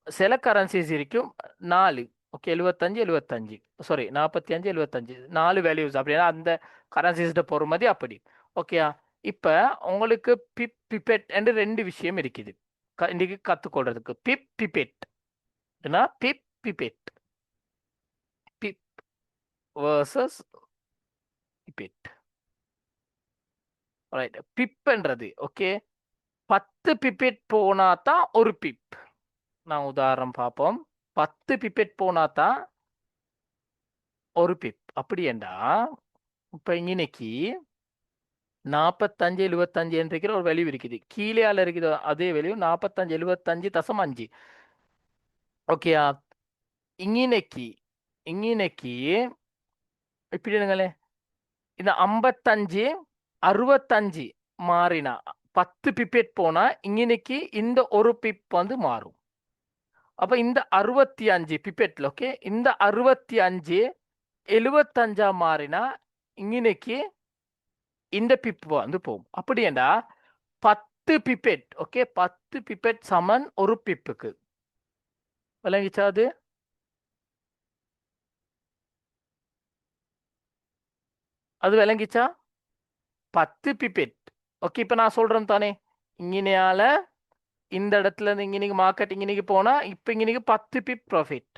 சில கரன்சிஸ் இருக்கும் 4. ஓகே, 75 75. சாரி, 45 75. 4 வேல்யூஸ். அப்படின்னா அந்த கரன்சிஸ்ட பொறுமதி அப்படி. ஓகேயா? இப்போ உங்களுக்கு பிப் பிபெட் என்று 2 விஷயம் இருக்குது இன்னைக்கு கற்றுக்கொள்றதுக்கு. பிப் பிபெட். பிப் பிபெட். பிப் வர்சஸ் பிபெட். ரைட். பிப்ன்றது ஓகே 10 பிபெட் போனா தான் ஒரு பிப். நான் உதாரணம் பார்ப்போம். 10 பிபெட் போனா தான் ஒரு பிப். அப்படி என்றா இப்போ இன்னைக்கு 45 75 என்கிற ஒரு வேல்யூ இருக்குது. கீழே இருக்குது அதே வேல்யூ 45 75.5. ஓகேயா? இன்னைக்கு இன்னைக்கு இப்படி இருங்களே, இந்த 55 65 மாறினா 10 பிப்பெட் போனா இன்னைக்கு இந்த ஒரு பிப் வந்து மாறும். அப்ப இந்த 65 பிப்பெட்ல ஓகே, இந்த 65 75 மாறினா இன்னைக்கு இந்த பிப் வந்து போகும். அப்படி என்றா 10 பிப்பெட் ஓகே, 10 பிப்பெட் சமன் ஒரு பிப்புக்கு. விளங்கிச்சா அது? அது விளங்கிச்சா? 10 பிப்பெட். ஓகே, இப்போ நான் சொல்றேன் தானே, இங்கனையால இந்த இடத்துல இருந்து இங்க மார்க்கெட் இங்க போனா இப்போ இங்க 10 பிப் ப்ராஃபிட்.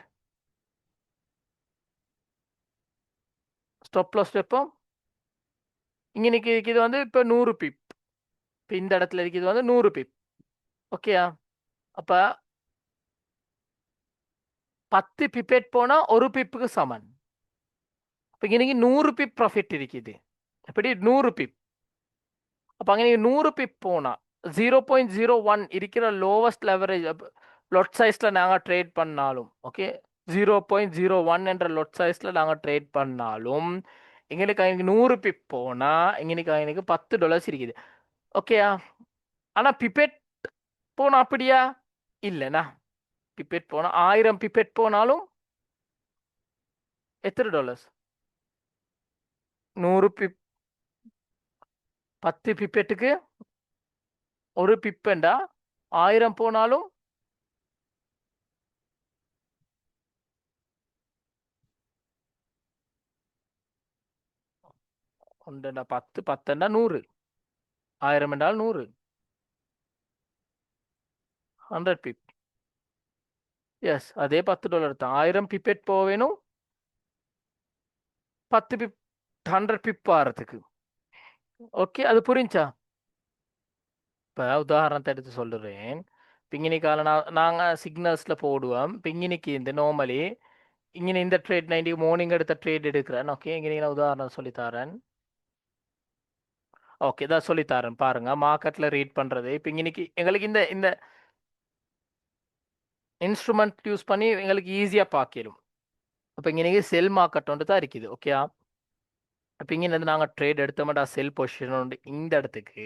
ஸ்டாப் லாஸ் வைப்போம். இங்க இருக்குது வந்து இப்போ 100 பிப். இப்போ இந்த இடத்துல இருக்குது வந்து 100 பிப். ஓகேயா? அப்ப 10 பிப்பெட் போனா ஒரு பிப்புக்கு சமன். இப்போ இன்னைக்கு 100 பிப் ப்ராஃபிட் இருக்குது. எப்படி 100 பிப். அப்போ அங்கே 100 பிப் போனா 0.01 இருக்கிற லோவஸ்ட் லெவரேஜ் லொட் சைஸில் நாங்கள் ட்ரேட் பண்ணாலும் ஓகே, 0.01 என்ற லொட் சைஸில் நாங்கள் ட்ரேட் பண்ணாலும் எங்களுக்கு அங்கே 100 பிப் போனால் எங்களுக்கு $10 இருக்குது. ஓகேயா? ஆனால் பிப்பெட் போனால் அப்படியா? இல்லைண்ணா. பிப்பெட் போனால் 1000 பிப்பெட் போனாலும் எத்தனை டாலர்ஸ்? 100 பிப். 10 பிப்பெட்டுக்கு ஒரு பிப்பெண்டா 1000 போனாலும் ஒன்றுண்டா 10 10 100. 1000 என்றால் 100. 100 பிப். எஸ், அதே $10 தான். 1000 பிப்பெட் போவேணும் 10 பிப் 100 பிப் ஆகிறதுக்கு. ஓகே, அது புரிஞ்சா? இப்போ உதாரணத்தை எடுத்து சொல்லுறேன். பிங்கினிக்கால நாங்கள் சிக்னல்ஸில் போடுவோம். பிங்கினிக்கு இந்த நார்மலி இங்கே இந்த ட்ரேட் 90 மார்னிங் எடுத்த ட்ரேட் எடுக்கிறேன். ஓகே, இங்கே நான் உதாரணம் சொல்லித்தரேன். ஓகே, தான் சொல்லித்தரேன் பாருங்க. மார்க்கெட்டில் ரீட் பண்ணுறது இப்போ இன்னைக்கு எங்களுக்கு இந்த இந்த இன்ஸ்ட்ருமெண்ட் யூஸ் பண்ணி எங்களுக்கு ஈஸியாக பார்க்கலும். அப்போ இங்கே செல் மார்க்கெட் ஒன்று தான் இருக்குது. ஓகே, இப்போ இங்கே நாங்கள் ட்ரேட் எடுத்தோம்டா செல் பொசிஷன் உண்டு இந்த இடத்துக்கு.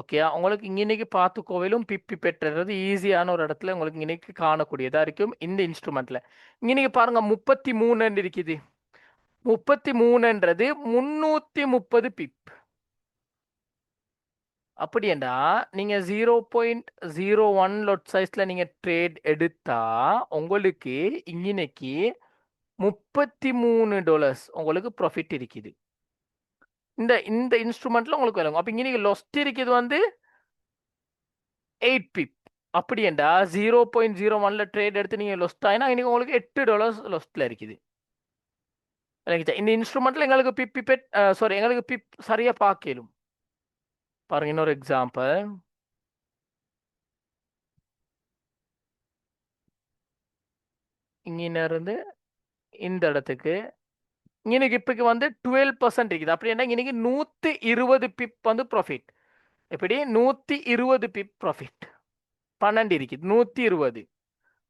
ஓகே, உங்களுக்கு இன்னைக்கு பார்த்துக்கோவிலும் பிப்பி பெற்றுறது ஈஸியான ஒரு இடத்துல உங்களுக்கு இன்னைக்கு காணக்கூடியதாக இருக்கும் இந்த இன்ஸ்ட்ருமெண்ட்டில். இன்னைக்கு பாருங்க 33 இருக்குது. 33ன்றது 330 பிப். அப்படியேண்டா நீங்க 0.01 லொட் சைஸ்ல நீங்க ட்ரேட் எடுத்தா உங்களுக்கு இன்னைக்கு $33 உங்களுக்கு ப்ராஃபிட் இருக்குது. இந்த இந்த இன்ஸ்ட்ருமெண்ட்ல உங்களுக்கு விளங்கும். அப்ப இன்னைக்கு லொஸ்ட் இருக்குது வந்து 8 பிப். அப்படியேண்டா 0.01ல ட்ரேட் எடுத்து நீங்க லொஸ்ட் ஆயினா இன்னைக்கு உங்களுக்கு $8 லொஸ்ட்ல இருக்குது. விளங்கிச்சா? இந்த இன்ஸ்ட்ருமெண்ட்ல எங்களுக்கு பிப் பிப்பெட் சாரி எங்களுக்கு பிப் சரியா பார்க்கலும். பாருங்க இன்னொரு எக்ஸாம்பிள். இங்க இருந்து இந்த இடத்துக்கு இன்னைக்கு இப்பக்கு வந்து 12% இருக்குது. அப்படி என்ன இன்னைக்கு 120 பிப் வந்து ப்ராஃபிட். எப்படி 120 பிப் ப்ராஃபிட் 12 இருக்குது 120.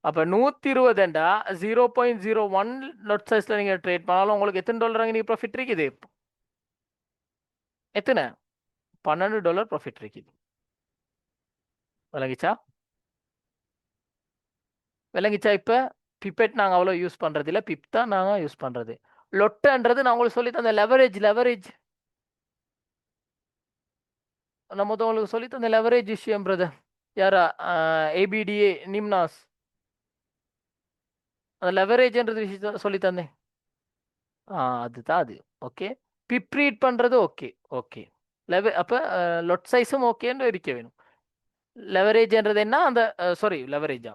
அப்ப 120ண்டா 0.01 லொட் சைஸ்ல நீங்க ட்ரேட் பண்ணாலும் உங்களுக்கு எத்தனை டாலர் இன்னைக்கு ப்ராஃபிட் இருக்குது? எத்தனை? $12 ப்ராஃபிட் இருக்குது. விளங்கிச்சா? விளங்கிச்சா? இப்ப பிப்பெட் நாங்க அவ்வளவு யூஸ் பண்றது இல்ல, பிப் தான் நாங்க யூஸ் பண்றது. லொட்டன்றது நான் உங்களுக்கு சொல்லி தந்த லெவரேஜ் நம்ம உங்களுக்கு சொல்லி தந்த லெவரேஜ் விஷயம் பிரதர். யாரா ஏபிடிஏ நிம்னாஸ் அந்த லெவரேஜ்ன்றது விஷயத்த சொல்லி தந்தேன். அதுதான் அது. ஓகே. பிப் ரீட் பண்றது ஓகே ஓகே. அப்ப லொட் சைஸும் ஓகேன்னு இருக்க வேணும். லெவரேஜ்ன்றது என்ன? அந்த சாரி லெவரேஜா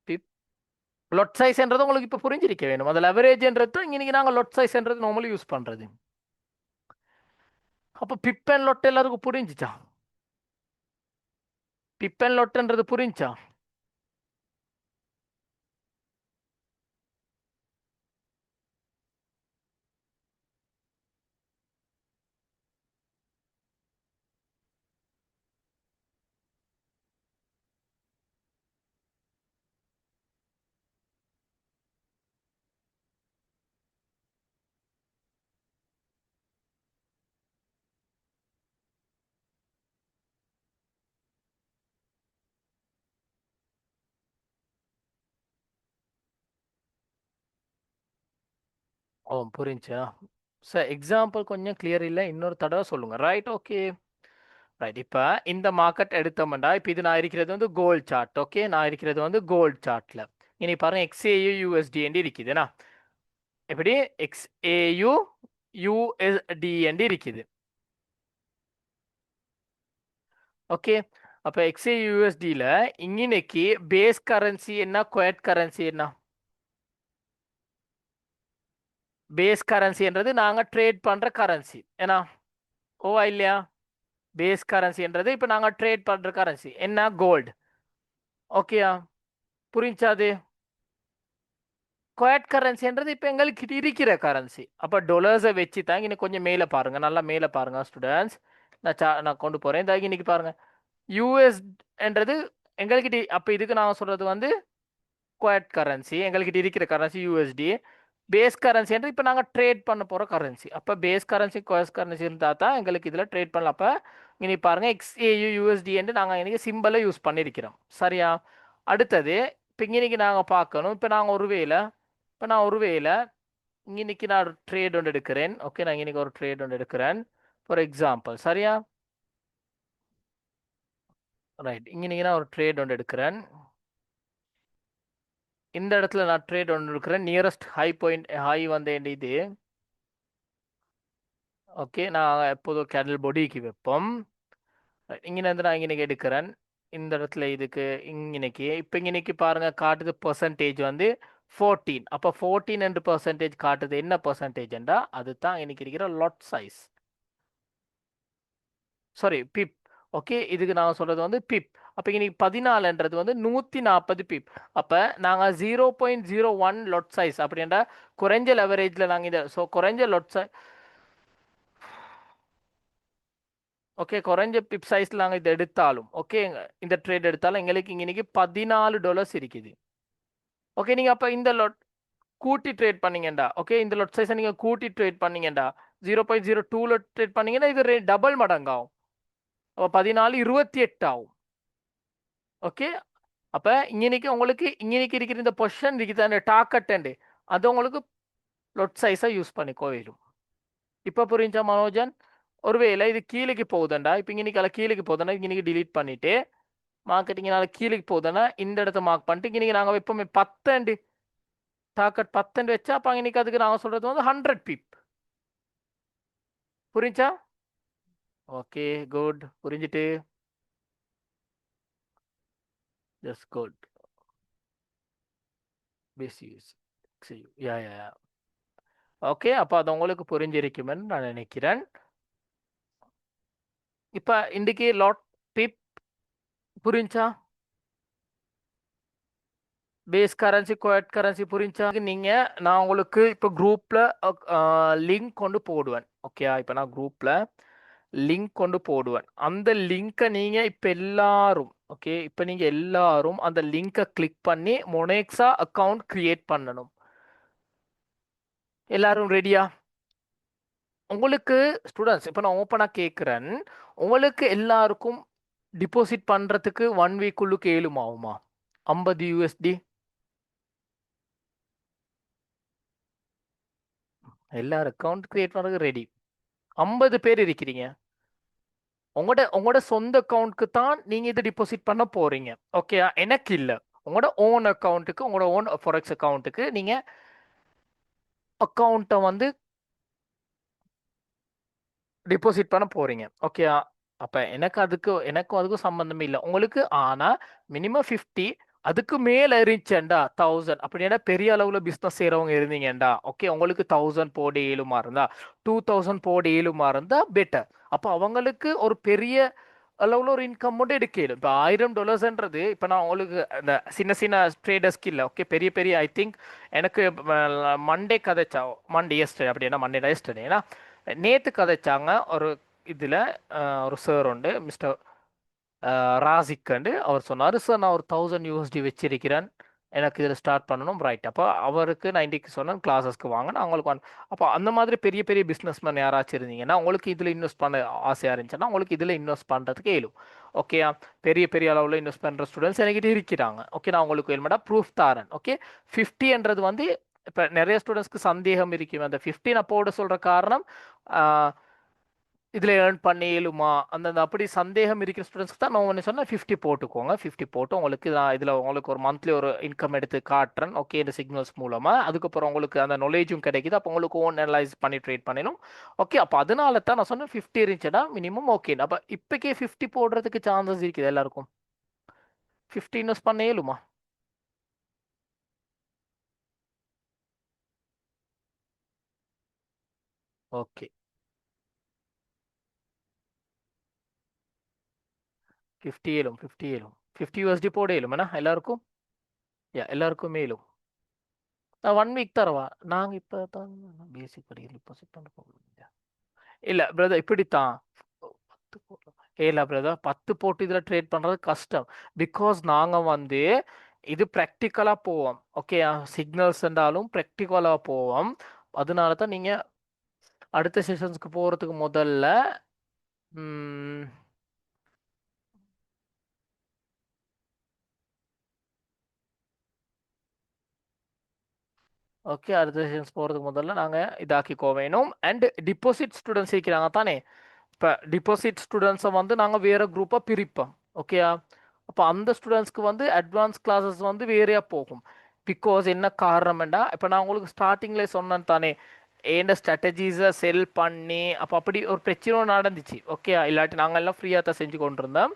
பிப் லொட் சைஸ்ன்றது உங்களுக்கு இப்ப புரிஞ்சிருக்க வேணும். அந்த லெவரேஜ்ன்றது இன்னைக்கு நாங்க லொட் சைஸ்ன்றது நார்மலி யூஸ் பண்றது. அப்ப பிப் அண்ட் லொட் எல்லாருக்கும் புரிஞ்சுச்சா? பிப் அண்ட் லொட்ன்றது புரிஞ்சா? ஓ புரிஞ்சா? சார் எக்ஸாம்பிள் கொஞ்சம் கிளியர் இல்லை, இன்னொரு தடவை சொல்லுங்க. Right okay. ரைட். இப்போ இந்த மார்க்கெட் எடுத்தோம்னா இப்போ இது நான் இருக்கிறது வந்து கோல்ட் சார்ட். ஓகே, நான் இருக்கிறது வந்து கோல்ட் சார்ட்ல. இனி பாருங்க XAU USD இருக்குதுண்ணா. எப்படி XAU USD இருக்குது. ஓகே. அப்போ XAU USDல இன்னைக்கு பேஸ் கரன்சி என்ன, குவைட் கரன்சி என்ன? பேஸ் கரன்சின்றது நாங்க ட்ரேட் பண்ற கரன்சி ஏன்னா ஓவா இல்லையா? பேஸ் கரன்சின்றது இப்போ நாங்க ட்ரேட் பண்ற கரன்சி என்ன? கோல்டு. ஓகேயா? புரிஞ்சாது? குவைட் கரன்சின்றது இப்போ எங்களுக்கு இருக்கிற கரன்சி. அப்போ டொலர்ஸை வச்சு தான் இன்னைக்கு கொஞ்சம் மேலே பாருங்க, நல்லா மேலே பாருங்க ஸ்டூடெண்ட்ஸ். நான் கொண்டு போறேன். இந்த இன்னைக்கு பாருங்க யூஎஸ்ன்றது எங்கள்கிட்ட. அப்போ இதுக்கு நான் சொல்றது வந்து குவைட் கரன்சி எங்கள்கிட்ட இருக்கிற கரன்சி யூஎஸ்டி. பேஸ் கரன்சின்றது இப்போ நாங்கள் ட்ரேட் பண்ண போகிற கரன்சி. அப்போ பேஸ் கரன்சி குவைட் கரன்சி இருந்தால் தான் எங்களுக்கு இதில் ட்ரேட் பண்ணலாம். அப்போ இனி பாருங்க XAU USD என்று நாங்கள் இன்னைக்கு சிம்பிளை யூஸ் பண்ணியிருக்கிறோம். சரியா? அடுத்தது இப்போ இன்னைக்கு நாங்கள் பார்க்கணும். இப்போ நாங்கள் ஒருவேளை இன்னைக்கு நான் ஒரு ட்ரேட் ஒன்று எடுக்கிறேன். ஓகே, நான் இன்னைக்கு ஒரு ட்ரேட் ஒன்று எடுக்கிறேன் ஃபார் எக்ஸாம்பிள். சரியா? ரைட். இன்னைக்கு நான் ஒரு ட்ரேட் ஒன்று எடுக்கிறேன். இந்த இடத்துல நான் ட்ரேட் ஒன்று எடுக்கிறேன். நியரஸ்ட் ஹை வந்து இது. ஓகே, நான் எப்போதும் கேண்டில் பொடிக்கு வைப்போம். இங்கிருந்து நான் இன்னைக்கு எடுக்கிறேன். இந்த இடத்துல இதுக்கு இன்னைக்கு பாருங்க காட்டுது பர்சன்டேஜ் வந்து 14. அப்போ 14 என்று பர்சன்டேஜ் காட்டுது. என்ன பர்சன்டேஜ்ண்டா அதுதான் இன்னைக்கு இருக்கிற லாட் சைஸ். சாரி பிப். ஓகே, இதுக்கு நான் சொல்றது வந்து பிப். அப்போ இன்னைக்கு 14ன்றது வந்து 140 பிப். அப்போ நாங்கள் 0.01 லொட் சைஸ் அப்படின்ற குறைஞ்ச லெவரேஜில் நாங்கள் இந்த குறைஞ்ச லொட் சைஸ். ஓகே, குறைஞ்ச பிப் சைஸ்ல நாங்கள் இதை எடுத்தாலும் ஓகே, இந்த ட்ரேட் எடுத்தாலும் எங்களுக்கு இன்னைக்கு $14 இருக்குது. ஓகே, நீங்க அப்ப இந்த லொட் கூட்டி ட்ரேட் பண்ணீங்கடா. ஓகே, இந்த லொட் சைஸை நீங்க கூட்டி ட்ரேட் பண்ணீங்கடா 0.02 லொட் ட்ரேட் பண்ணீங்கன்னா இது டபுள் மடங்காகும். அப்போ 14 28 ஆகும். ஓகே, அப்ப இன்னைக்கு இருக்கிற இந்த பொசிஷன் இருக்குது அந்த டாக்கட் அது உங்களுக்கு லொட் சைஸை யூஸ் பண்ணிக்கோ வரும். இப்போ புரிஞ்சா மனோஜன்? ஒருவேளை இது கீழேக்கு போகுதுண்டா, இப்போ இன்னைக்கு கீழேக்கு போகுதுன்னா இன்னைக்கு டிலீட் பண்ணிட்டு மார்க்கெட்டிங்னால கீழேக்கு போகுதுன்னா இந்த இடத்த மார்க் பண்ணிட்டு இன்னைக்கு நாங்கள் எப்பவுமே 10 டார்கெட் 10 வச்சா அப்போ இன்னைக்கு அதுக்கு நாங்கள் சொல்றது வந்து 100 பீப். புரிஞ்சா? Okay good. புரிஞ்சுட்டு ஜஸ்ட் குட் பேசிஸ். யா யா. ஓகே, அப்போ அது உங்களுக்கு புரிஞ்சிருக்குமென்னு நான் நினைக்கிறேன். இப்போ இன்றைக்கி லாட் பீப் புரிஞ்சா? பேஸ் கரன்சி கோயட் கரன்சி புரிஞ்சா? நீங்கள் நான் உங்களுக்கு இப்போ குரூப்பில் லிங்க் கொண்டு போடுவேன். ஓகே, இப்போ நான் குரூப்பில் லிங்க் கொண்டு போடுவேன். அந்த லிங்கை நீங்கள் இப்போ எல்லாரும் ஓகே, இப்போ நீங்கள் எல்லாரும் அந்த லிங்கை கிளிக் பண்ணி மொனேக்ஸா அக்கௌண்ட் கிரியேட் பண்ணணும். எல்லாரும் ரெடியா? உங்களுக்கு ஸ்டூடெண்ட்ஸ் இப்போ நான் ஓப்பனாக கேட்குறேன், உங்களுக்கு எல்லாருக்கும் டிபாசிட் பண்ணுறதுக்கு 1 வீக்குள்ளுக்கு ஏழுமாகுமா? 50 USD எல்லாரும் அக்கௌண்ட் கிரியேட் பண்ணுறதுக்கு ரெடி. 50 பேர் இருக்கிறீங்க. உங்களோட சொந்த அக்கௌண்ட்க்கு தான் நீங்கள் இது டிபாசிட் பண்ண போகிறீங்க. ஓகே, எனக்கு இல்லை. உங்களோட ஓன் அக்கௌண்ட்டுக்கு, உங்களோட ஓன் ஃபாரெக்ஸ் அக்கௌண்ட்டுக்கு நீங்கள் அக்கௌண்ட்டை வந்து டிபாசிட் பண்ண போகிறீங்க. ஓகே, அப்போ எனக்கும் அதுக்கும் சம்மந்தமே இல்லை உங்களுக்கு. ஆனால் மினிமம் 50, அதுக்கு மேலே இருந்துச்சேன்டா 1000, அப்படின்னா பெரிய அளவில் பிஸ்னஸ் செய்கிறவங்க இருந்தீங்கண்டா ஓகே, உங்களுக்கு 1000 போட ஏழுமா இருந்தா, 2000 போட ஏழுமா இருந்தா பெட்டர். அப்போ அவங்களுக்கு ஒரு பெரிய அளவில் ஒரு இன்கம் மட்டும் எடுக்கலும். இப்போ $1000 இப்போ நான் உங்களுக்கு அந்த சின்ன சின்ன ட்ரேடர்ஸ்க்கு இல்லை. ஓகே, பெரிய பெரிய ஐ திங்க் எனக்கு மண்டே கதைச்சா, மண்டே எஸ்டே அப்படின்னா மண்டே எஸ்டே ஏன்னா நேற்று கதைச்சாங்க ஒரு இதில் ஒரு சார் உண்டு மிஸ்டர் ராசிக்கண்டு. அவர் சொன்னார், சார் நான் ஒரு 1000 USD வச்சிருக்கிறேன், எனக்கு இதில் ஸ்டார்ட் பண்ணணும். ரைட், அப்போ அவருக்கு நான் இன்றைக்கு சொன்னேன் கிளாஸஸ்க்கு வாங்க, நான் உங்களுக்கு அப்போ அந்த மாதிரி பெரிய பெரிய பிஸ்னஸ்மேன் யாராச்சும் இருந்தீங்கன்னா உங்களுக்கு இதில் இன்வெஸ்ட் பண்ண ஆசையாக இருந்துச்சுன்னா உங்களுக்கு இதில் இன்வெஸ்ட் பண்ணுறதுக்கு ஏழும். ஓகே, பெரிய பெரிய அளவில் இன்வெஸ்ட் பண்ணுற ஸ்டூடெண்ட்ஸ் என்கிட்ட இருக்கிறாங்க. ஓகே, நான் உங்களுக்கு வேணுமாடா ப்ரூஃப் தாரேன். ஓகே, 50ன்றது வந்து இப்போ நிறைய ஸ்டூடெண்ட்ஸ்க்கு சந்தேகம் இருக்கும். அந்த 50 நான் போட சொல்கிற காரணம் இதில் ஏர்ன் பண்ண இயலுமா அந்த அப்படி சந்தேகம் இருக்கிற ஸ்டூடெண்ட்ஸ்க்கு தான் நான் ஒன்று சொன்னால் 50 போட்டுக்கோங்க. 50 போட்டு உங்களுக்கு நான் இதில் உங்களுக்கு ஒரு மந்த்லி ஒரு இன்கம் எடுத்து காட்டுறேன். ஓகே, இந்த சிக்னல்ஸ் மூலமாக அதுக்கப்புறம் உங்களுக்கு அந்த நாலேஜும் கிடைக்குது. அப்போ உங்களுக்கு ஓன் அனலைஸ் பண்ணி ட்ரேட் பண்ணிடும். ஓகே, அப்போ அதனால தான் நான் சொன்னேன் 50 இருந்துச்சுன்னா மினிமம். ஓகே, அப்போ இப்போக்கே 50 போடுறதுக்கு சான்சஸ் இருக்குது எல்லாருக்கும். 50 இன்வெஸ்ட் பண்ண இயலுமா? ஓகே, 50 ஏழும் 50 ஏழும் 50 USD போட இயலும் ஏன்னா எல்லாருக்கும். எல்லாருக்கும் மேலும் நான் 1 வீக் தரவா? நாங்கள் இப்போ தான் பேசிக் படிக்க டிபாசிட் பண்ண போகிறோம். இல்லை பிரதர், இப்படித்தான் 10 போட்டு இல்லை பிரதர், 10 போட்டு இதில் ட்ரேட் பண்ணுறது கஷ்டம். பிகாஸ் நாங்கள் வந்து இது ப்ராக்டிக்கலாக போவோம். ஓகே, சிக்னல்ஸ் இருந்தாலும் ப்ராக்டிக்கலாக போவோம். அதனால தான் நீங்கள் அடுத்த செஷன்ஸ்க்கு போகிறதுக்கு முதல்ல ஓகே, அடுத்த செஷன்ஸ் போகிறதுக்கு முதல்ல நாங்கள் இதாக்கிக்கோ வேணும். அண்ட் டிபாசிட் ஸ்டூடெண்ட்ஸ் இருக்கிறாங்க தானே, இப்போ டிபாசிட் ஸ்டூடெண்ட்ஸை வந்து நாங்கள் வேறு குரூப்பாக பிரிப்போம். ஓகேயா, அப்போ அந்த ஸ்டூடெண்ட்ஸ்க்கு வந்து அட்வான்ஸ் கிளாஸஸ் வந்து வேறையாக போகும். பிகாஸ் என்ன காரணம்டா, இப்போ நான் உங்களுக்கு ஸ்டார்டிங்கில் சொன்னேன் தானே, ஏண்ட ஸ்ட்ராட்டஜிஸை செல் பண்ணி அப்போ அப்படி ஒரு பிரச்சனை நடந்துச்சு. ஓகே, இல்லாட்டி நாங்கள் எல்லாம் ஃப்ரீயாக தான் செஞ்சு கொண்டு இருந்தோம்.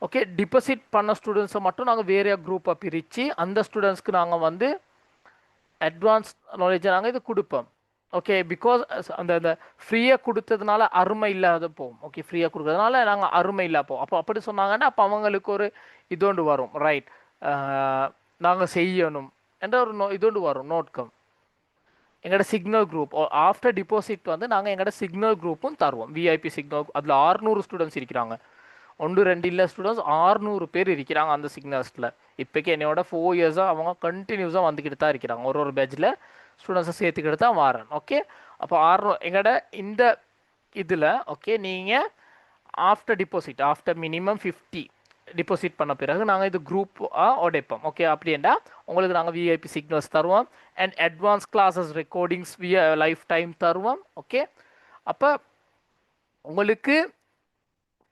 ஓகே, டிபாசிட் பண்ண ஸ்டூடெண்ட்ஸை மட்டும் நாங்கள் வேறையாக குரூப்பாக பிரித்து அந்த ஸ்டூடெண்ட்ஸ்க்கு நாங்கள் வந்து அட்வான்ஸ் நாலேஜை நாங்கள் இது கொடுப்போம். ஓகே, பிகாஸ் அந்த அந்த ஃப்ரீயாக கொடுத்ததுனால அருமை இல்லாத போகும். ஓகே, ஃப்ரீயாக கொடுக்கறதுனால நாங்கள் அருமை இல்லா போவோம். அப்போ அப்படி சொன்னாங்கன்னா அப்போ அவங்களுக்கு ஒரு இதோண்டு வரும். ரைட், நாங்கள் செய்யணும் என்ற ஒரு இதோண்டு வரும் நோட்கம். எங்களோட சிக்னல் குரூப் ஆஃப்டர் டிபாசிட் வந்து நாங்கள் எங்களோட சிக்னல் குரூப்பும் தருவோம். விஐபி சிக்னல், அதில் 600 ஸ்டூடெண்ட்ஸ் இருக்கிறாங்க. 1-2 இல்லை ஸ்டூடெண்ட்ஸ் 600 பேர் இருக்கிறாங்க அந்த சிக்னல்ஸில். இப்போக்கி என்னோட 4 இயர்ஸாக அவங்க கண்டினியூஸாக வந்துக்கிட்டு தான் இருக்கிறாங்க. ஒரு பேட்சில் ஸ்டூடெண்ட்ஸை சேர்த்துக்கிட்டு தான் வரேன். ஓகே, அப்போ 600 எங்களோட இந்த இதில். ஓகே, நீங்கள் after deposit after minimum 50 deposit பண்ண பிறகு நாங்கள் இது குரூப்பாக உடைப்போம். ஓகே, அப்படின்னா உங்களுக்கு நாங்கள் விஐபி சிக்னல்ஸ் தருவோம் and advance classes recordings life time தருவோம். ஓகே, அப்போ உங்களுக்கு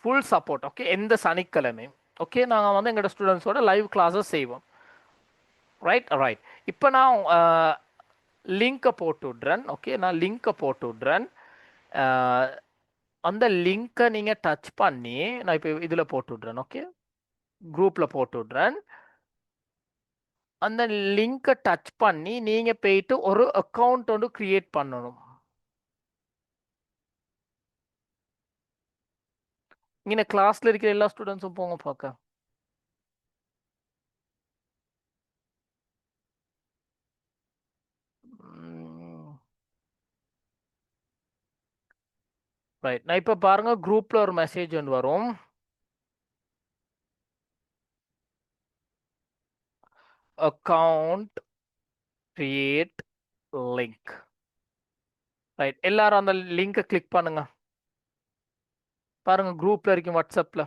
ஃபுல் சப்போர்ட். ஓகே, எந்த சனிக்கிழமை ஓகே நாங்கள் வந்து எங்களோட ஸ்டூடெண்ட்ஸோட லைவ் கிளாஸஸ் செய்வோம். Right right. இப்போ நான் லிங்கை போட்டு விட்றேன். ஓகே, நான் லிங்கை போட்டு விட்றேன். அந்த லிங்கை நீங்கள் டச் பண்ணி நான் இப்போ இதில் போட்டு விட்றேன். ஓகே, குரூப்பில் போட்டு விட்றேன். அந்த லிங்கை டச் பண்ணி நீங்கள் போயிட்டு ஒரு அக்கௌண்ட் ஒன்று க்ரியேட் பண்ணணும். இங்கே கிளாஸில் இருக்கிற எல்லா ஸ்டூடெண்ட்ஸும் போங்க பார்க்க. ரைட், நான் இப்போ பாருங்க குரூப்பில் ஒரு மெசேஜ் ஒன்று வரும். Account create link. ரைட், எல்லாரும் அந்த லிங்கை கிளிக் பண்ணுங்க. பாருங்க குரூப்ல இருக்கும் வாட்ஸ்அப்ல.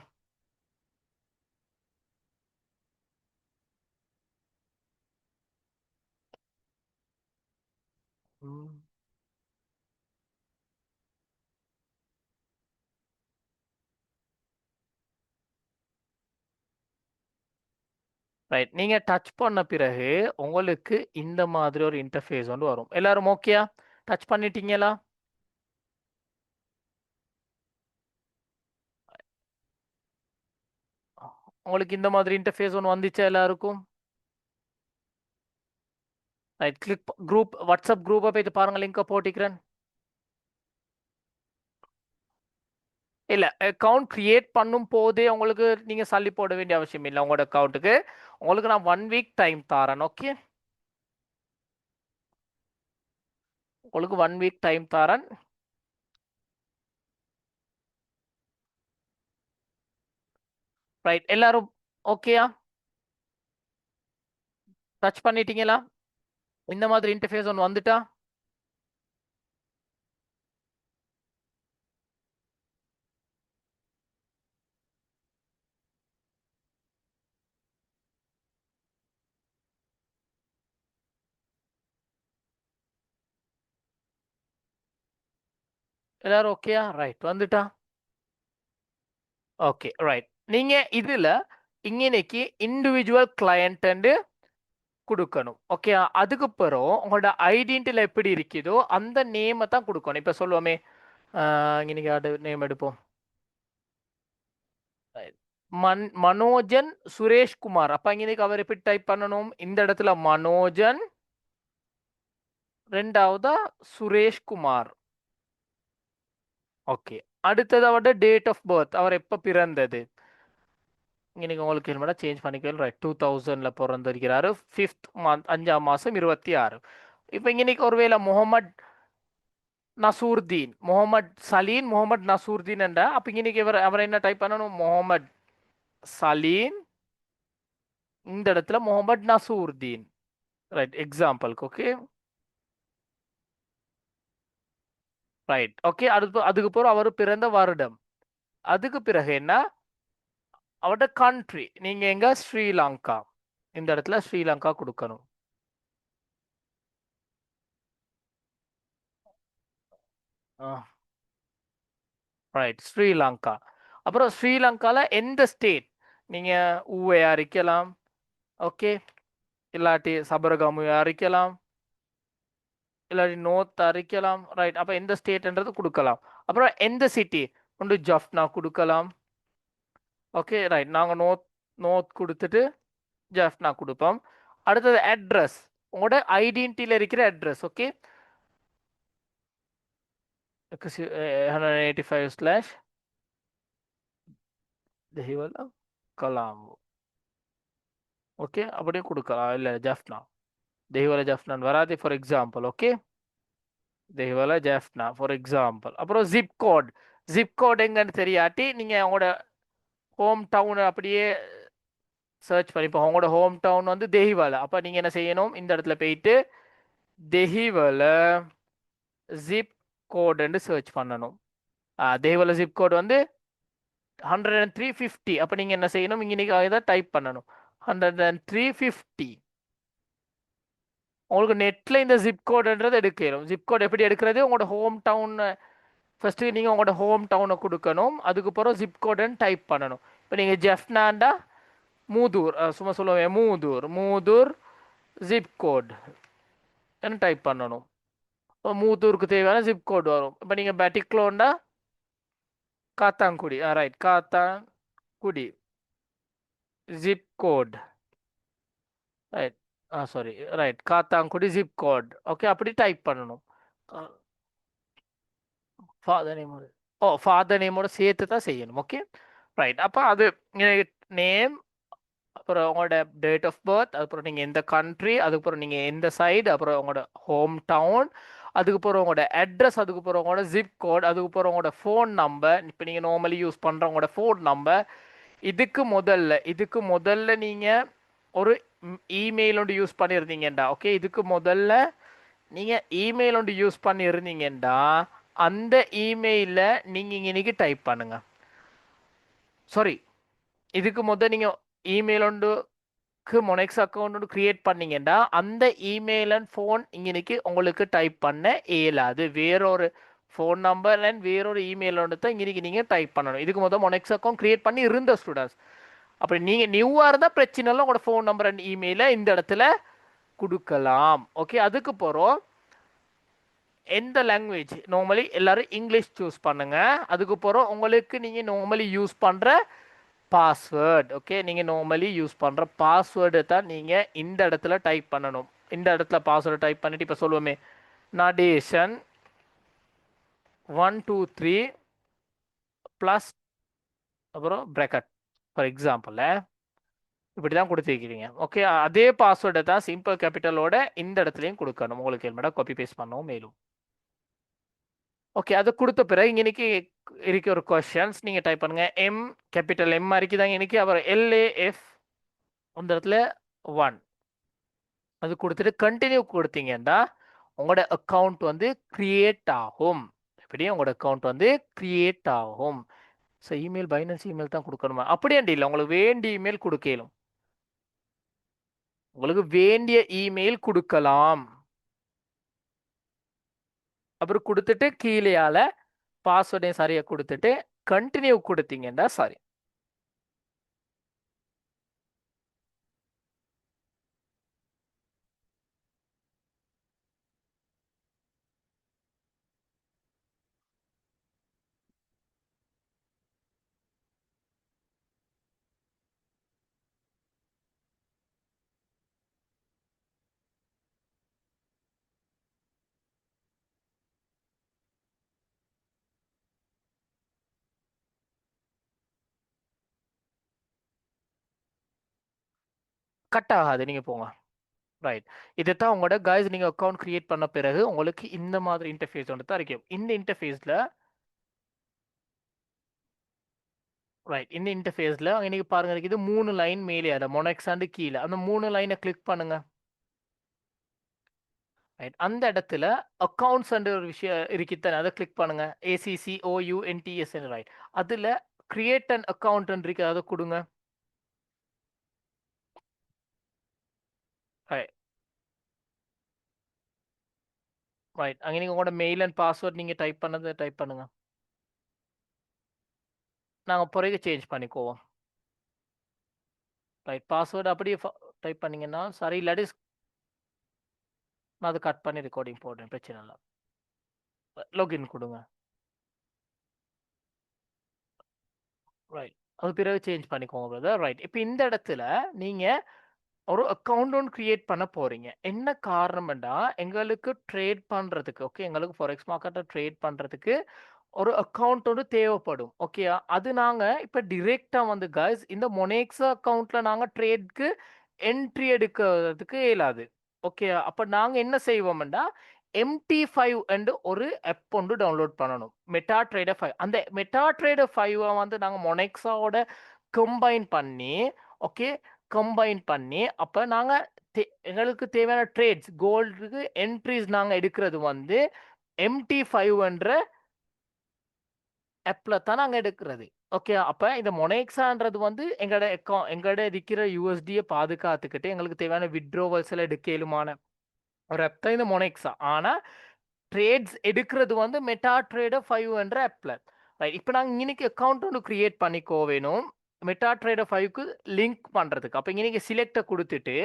ரைட், நீங்க டச் பண்ண பிறகு உங்களுக்கு இந்த மாதிரி ஒரு இன்டர்ஃபேஸ் வந்து வரும். எல்லாரும் ஓகேயா? டச் பண்ணிட்டீங்களா? உங்களுக்கு இந்த மாதிரி இன்டர்ஃபேஸ் ஒன்று வந்துச்சா எல்லாருக்கும்? ரைட், கிளிக் குரூப் வாட்ஸ்அப் குரூப்பை போயிட்டு பாருங்க, லிங்கை போட்டிக்கிறேன். இல்ல, அக்கவுண்ட் கிரியேட் பண்ணும் போதே உங்களுக்கு நீங்க சல்லி போட வேண்டிய அவசியம் இல்லை. உங்களோட அக்கவுண்ட்டுக்கு உங்களுக்கு நான் 1 வீக் டைம் தரேன். ஓகே, உங்களுக்கு 1 வீக் டைம் தரேன். ரைட், எல்லாரும் ஓகேயா? டச் பண்ணிட்டீங்களா? இந்த மாதிரி இன்டர்ஃபேஸ் ஒன்று வந்துட்டா? எல்லாரும் ஓகேயா? ரைட், வந்துட்டா? Okay right. நீங்க இதுல இன்னைக்கு இண்டிவிஜுவல் கிளையண்ட் கொடுக்கணும். ஓகே, அதுக்கு பிறகு உங்களோட ஐடென்டிட்டியில் எப்படி இருக்குதோ அந்த நேமை தான் கொடுக்கணும். இப்போ சொல்லுவோமே, இன்னைக்கு நேம் எடுப்போம். மனோஜன் சுரேஷ்குமார். அப்ப இன்னைக்கு அவர் எப்படி டைப் பண்ணணும்? இந்த இடத்துல மனோஜன், ரெண்டாவதா சுரேஷ்குமார். ஓகே, அடுத்தது அவரோட டேட் ஆஃப் பர்த், அவர் எப்ப பிறந்தது. இன்னைக்கு உங்களுக்கு என்ன சேஞ்ச் பண்ணிக்கலாம். ரைட், 2000ல பிறந்திருக்கிறாரு. 5th மந்த், 5ஆம் மாசம் 26. இப்போ இன்னைக்கு ஒருவேளை முகமது நசூர்தீன், முகமது சலீன், முகமது நசூர்தீன் என்ற, அப்ப இன்னைக்கு அவர் என்ன டைப் பண்ணணும்? முகமது சலீன், இந்த இடத்துல முகமது நசூர்தீன். ரைட், எக்ஸாம்பிளுக்கு. Okay right. ஓகே, அதுக்கு பிறகு அவர் பிறந்த வருடம். அதுக்கு பிறகு என்ன? அவரோட கண்ட்ரி. நீங்க எங்க? ஸ்ரீலங்கா. இந்த இடத்துல ஸ்ரீலங்கா கொடுக்கணும். ரைட், ஸ்ரீலங்கா. அப்புறம் ஸ்ரீலங்கால எந்த ஸ்டேட்? நீங்க ஊவையா இருக்கலாம். ஓகே, இல்லாட்டி சபரகமுயா இருக்கலாம், இல்லாட்டி நோர்த் இருக்கலாம். ரைட், அப்ப எந்த ஸ்டேட்ன்றது கொடுக்கலாம். அப்புறம் எந்த சிட்டி? ஒன்று ஜஃப்னா கொடுக்கலாம். ஓகே ரைட், நாங்க நோர்த் கொடுத்துட்டு ஜஃப்னா கொடுப்போம். அடுத்தது அட்ரஸ், உங்களோட ஐடென்டிட்டியில் இருக்கிற address. Okay, 185 Dehiwala Colombo. Okay, அப்படியே கொடுக்கலாம். இல்லை ஜஃப்னா, தெஹிவலா ஜஃப்னான் வராது for example. Okay, Dehiwala Jaffna for example. அப்புறம் ஜிப் கோட். ஜிப் கோட் எங்கன்னு தெரியாட்டி நீங்க உங்களோட ஹோம் டவுன் அப்படியே சர்ச் பண்ணிப்போம். உங்களோட ஹோம் டவுன் வந்து தெஹிவலா. அப்போ நீங்க என்ன செய்யணும்? இந்த இடத்துல போயிட்டு தெஹிவலா ஜிப் கோடுன்னு சர்ச் பண்ணணும். தெஹிவலா ஜிப் கோட் வந்து 10350. அப்போ நீங்க என்ன செய்யணும்? இன்னைக்கு இதை டைப் பண்ணணும், 10350. உங்களுக்கு நெட்ல இந்த ஜிப் கோடுன்றது எடுக்கணும். ஜிப் கோட் எப்படி எடுக்கிறது? உங்களோட ஹோம் டவுன் ஃபஸ்ட்டு நீங்கள் உங்களோட ஹோம் டவுனை கொடுக்கணும், அதுக்கப்புறம் ஜிப் கோடுன்னு டைப் பண்ணணும். இப்போ நீங்கள் ஜெஃப்னாண்டா மூதூர், சும்மா சொல்லுவேன் Muttur, Muttur zip code type பண்ணணும். இப்போ மூதூருக்கு தேவையான ஜிப் கோட் வரும். இப்போ நீங்கள் பேட்டிக்லோண்டா Kattankudy, right, Kattankudy zip code, right, sorry, right, Kattankudy zip code. Okay, அப்படி டைப் பண்ணணும். ஃபாதர் நேம், ஃபாதர் நேமோட சேர்த்து தான் செய்யணும். Okay, right. அப்போ அது நேம், அப்புறம் உங்களோட டேட் ஆஃப் பர்த், அதுக்கப்புறம் நீங்கள் எந்த கண்ட்ரி, அதுக்கப்புறம் நீங்கள் எந்த சைடு, அப்புறம் உங்களோட ஹோம் டவுன், அதுக்கப்புறம் உங்களோட அட்ரஸ், அதுக்கப்புறம் உங்களோட ஜிப் கோட், அதுக்கப்புறம் உங்களோட ஃபோன் நம்பர். இப்போ நீங்கள் நார்மலி யூஸ் பண்ணுற உங்களோட ஃபோன் நம்பர். இதுக்கு முதல்ல நீங்கள் ஒரு இமெயில் ஒன்று யூஸ் பண்ணியிருந்தீங்கண்டா. ஓகே, இதுக்கு முதல்ல நீங்கள் இமெயில் ஒன்று யூஸ் பண்ணியிருந்தீங்கண்டா, அந்த இமெயிலில் நீங்கள் இன்னைக்கு டைப் பண்ணுங்க. சாரி, இதுக்கு முதல் நீங்கள் இமெயில் ஒன்றுக்கு மொனெக்ஸ் அக்கௌண்ட் ஒன்று கிரியேட் பண்ணீங்கன்னா, அந்த இமெயில் அண்ட் ஃபோன் இன்னைக்கு உங்களுக்கு டைப் பண்ண இயலாது. வேறொரு ஃபோன் நம்பர் அண்ட் வேறொரு இமெயில் ஒன்று தான் இன்னைக்கு நீங்கள் டைப் பண்ணணும். இதுக்கு முதல் மொனெக்ஸ் அக்கௌண்ட் கிரியேட் பண்ணி இருந்த ஸ்டூடெண்ட்ஸ். அப்படி நீங்கள் நியூவாக இருந்தால் பிரச்சனை இல்லை, உங்களோட ஃபோன் நம்பர் அண்ட் இமெயிலை இந்த இடத்துல கொடுக்கலாம். ஓகே, அதுக்கு போகிறோம். எந்த லாங்குவேஜ் நார்மலி எல்லாரும் இங்கிலீஷ் சூஸ் பண்ணுங்க. அதுக்கு போகிறோம் உங்களுக்கு நீங்கள் நார்மலி யூஸ் பண்ணுற பாஸ்வேர்டு. ஓகே, நீங்கள் நார்மலி யூஸ் பண்ணுற பாஸ்வேர்டு தான் நீங்கள் இந்த இடத்துல டைப் பண்ணணும். இந்த இடத்துல பாஸ்வேர்டு டைப் பண்ணிட்டு இப்போ சொல்லுவோமே, நடேஷன் 123 ப்ளஸ் அப்புறம் ப்ராக்கெட் ஃபார் எக்ஸாம்பிள் இப்படி தான் கொடுத்துருக்கிறீங்க. ஓகே, அதே பாஸ்வேர்டை தான் சிம்பிள் கேபிட்டலோட இந்த இடத்துலையும் கொடுக்கணும். உங்களுக்கு ஹெல்மெட்டாக காப்பி பேஸ்ட் பண்ணவும் மேலும். ஓகே, அது கொடுத்த பிறகு இன்னைக்கு இருக்க ஒரு கொஸ்டின்ஸ் நீங்கள் டைப் பண்ணுங்க. எம் கேபிட்டல் எம் இருக்குதாங்க இன்னைக்கு, அப்புறம் LAF அந்த இடத்துல 1 அது கொடுத்துட்டு கண்டினியூ கொடுத்தீங்கன்னா உங்களோட அக்கௌண்ட் வந்து கிரியேட் ஆகும். எப்படி உங்களோட அக்கௌண்ட் வந்து கிரியேட் ஆகும். ஸோ இமெயில் பைனான்ஸ் இமெயில் தான் கொடுக்கணுமா? அப்படியே இல்லை, உங்களுக்கு வேண்டிய இமெயில் கொடுக்கலும், உங்களுக்கு வேண்டிய இமெயில் கொடுக்கலாம். அப்புறம் கொடுத்துட்டு கீழேயால பாஸ்வேர்டையும் சரியாக கொடுத்துட்டு கண்டினியூ கொடுத்தீங்கன்னா சரி. கட் ஆகாது, நீங்கள் போங்க. ரைட், இதுதான் உங்களோட கைஸ். நீங்கள் அக்கௌண்ட் கிரியேட் பண்ண பிறகு உங்களுக்கு இந்த மாதிரி இன்டர்ஃபேஸ் ஒன்று தான் இருக்கும். இந்த இன்டர்ஃபேஸில் ரைட், இந்த இன்டர்ஃபேஸில் இன்னைக்கு பாருங்க, இது 3 லைன் மேலே அதை மொனெக்ஸாண்டு கீழே அந்த 3 லைனை கிளிக் பண்ணுங்க. ரைட், அந்த இடத்துல அக்கௌண்ட்ஸ் ஒரு விஷயம் இருக்குத்தானே, அதை கிளிக் பண்ணுங்க. ACCOUNTS. ரைட், அதில் கிரியேட் அண்ட் அக்கௌண்ட் இருக்கு, அதை கொடுங்க. ரைட், ரைட், அங்கே நீங்கள் உங்களோட மெயில் அண்ட் பாஸ்வேர்ட் நீங்கள் டைப் பண்ணதை டைப் பண்ணுங்க. நாங்கள் பிறகு சேஞ்ச் பண்ணிக்குவோம். ரைட், பாஸ்வேர்டு அப்படியே டைப் பண்ணீங்கன்னா சரி, இல்லாட்டி நான் அதை கட் பண்ணி ரெக்கார்டிங் போடுறேன், பிரச்சனை இல்லை. லாகின் கொடுங்க. ரைட், அது பிறகு சேஞ்ச் பண்ணிக்கோங்க பிரதர். ரைட், இப்போ இந்த இடத்துல நீங்கள் ஒரு அக்கௌண்ட் ஒன்று கிரியேட் பண்ண போகிறீங்க. என்ன காரணம்னா எங்களுக்கு ட்ரேட் பண்ணுறதுக்கு, ஓகே, எங்களுக்கு ஃபாரெக்ஸ் மார்க்கெட்டை ட்ரேட் பண்ணுறதுக்கு ஒரு அக்கௌண்ட் ஒன்று தேவைப்படும். ஓகே, அது நாங்கள் இப்போ டிரெக்டாக வந்து கைஸ் இந்த மொனேக்ஸ் அக்கௌண்ட்டில் நாங்கள் ட்ரேட்க்கு என்ட்ரி எடுக்கிறதுக்கு இயலாது. ஓகே, அப்போ நாங்கள் என்ன செய்வோம்னா MT5 என்று ஒரு ஆப் ஒன்று டவுன்லோட் பண்ணணும், மெட்டா ட்ரேடர் 5. அந்த மெட்டா ட்ரேடர் 5 வந்து நாங்கள் மொனெக்ஸாவோட கம்பைன் பண்ணி, ஓகே, கம்பைன் பண்ணி அப்போ நாங்கள் எங்களுக்கு தேவையான ட்ரேட்ஸ் கோல்டுக்கு என்ட்ரிஸ் நாங்கள் எடுக்கிறது வந்து MT5 என்ற ஆப்பில் தான் நாங்கள் எடுக்கிறது. ஓகே, அப்போ இந்த மொனெக்ஸான்றது வந்து எங்களோட இருக்கிற USD பாதுகாத்துக்கிட்டு எங்களுக்கு தேவையான விட்ரோவல்ஸ் எல்லாம் எடுக்கலுமான ஒரு ஆப் தான் இந்த மொனெக்ஸா. ஆனால் ட்ரேட்ஸ் எடுக்கிறது வந்து மெட்டா ட்ரேடர் 5 என்ற ஆப்ல. ரைட். இப்போ நாங்கள் இன்னைக்கு அக்கௌண்ட் ஒன்று கிரியேட் பண்ணிக்கோ வேணும் மெட்டா ட்ரேடர் 5க்கு லிங்க் பண்ணுறதுக்கு. அப்போ இன்னைக்கு சிலெக்டை கொடுத்துட்டு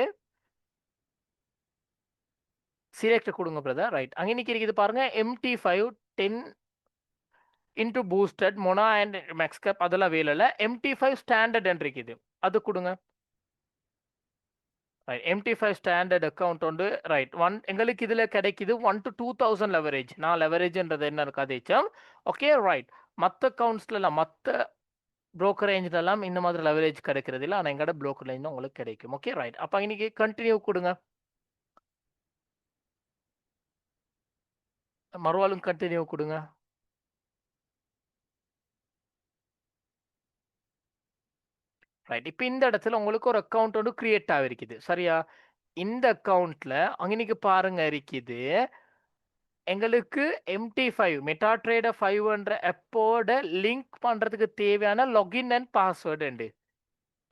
சிலெக்ட் கொடுங்க பிரதர். ரைட். அங்கே இன்னைக்கு இருக்குது பாருங்க MT5 10 இன்டு பூஸ்டட் மொனா அண்ட் மேக்ஸ்கப் அதெல்லாம் வேலை MT5 ஸ்டாண்டர்ட் இருக்குது அது கொடுங்க. ரைட். MT5 ஸ்டாண்டர்ட் அக்கௌண்ட் உண்டு. ரைட். எங்களுக்கு இதில் கிடைக்குது 1 to 2000 லெவரேஜ். நான் லெவரேஜ்ன்றது என்ன இருக்காதேச்சம். Okay right. மற்ற அக்கௌண்ட்ஸ்லாம் மற்ற ப்ரோக்கரேஜ்லாம் இந்த மாதிரி லெவரேஜ் கிடைக்கிறது இல்லை. ஆனால் எங்களோட ப்ரோக்கரேஜ் தான் உங்களுக்கு கிடைக்கும். Okay right. அப்போ இன்னைக்கு கண்டினியூ கொடுங்க. மறுவாலும் கண்டினியூ கொடுங்க. ரைட். இப்போ இந்த இடத்துல உங்களுக்கு ஒரு அக்கௌண்ட் ஒன்று கிரியேட் ஆகிருக்குது சரியா. இந்த அக்கௌண்ட்ல அங்கனைக்கு பாருங்க இருக்குது எங்களுக்கு MT5 மெட்டா ட்ரேடர் 5 ஆப்போட லிங்க் பண்றதுக்கு தேவையான லாகின் அண்ட் பாஸ்வேர்டு உண்டு.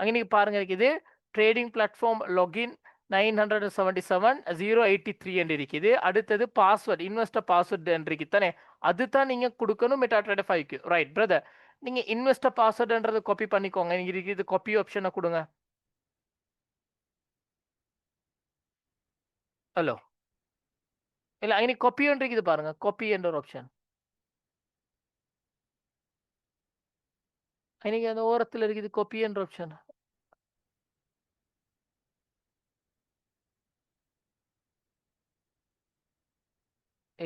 அங்கனைக்கு பாருங்க இருக்குது ட்ரேடிங் பிளாட்ஃபார்ம் லாகின் 977 083 என்று இருக்குது. அடுத்தது பாஸ்வேர்டு இன்வெஸ்டர் பாஸ்வேர்டு இருக்குது தானே. அதுதான் நீங்க கொடுக்கணும் மெட்டா ட்ரேடர் 5க்கு. Right brother. நீங்க இன்வெஸ்டர் பாஸ்வேர்டுன்றதை காப்பி பண்ணிக்கோங்க. இங்க இருக்குது காப்பி ஆப்ஷனை கொடுங்க. ஹலோ. இல்ல அங்கே காப்பி ஒன்று இருக்குது பாருங்க. காப்பி என்ற ஒரு ஆப்ஷன். அன்னைக்கு அந்த ஓரத்தில் இருக்குது காப்பி என்ற ஆப்ஷன்.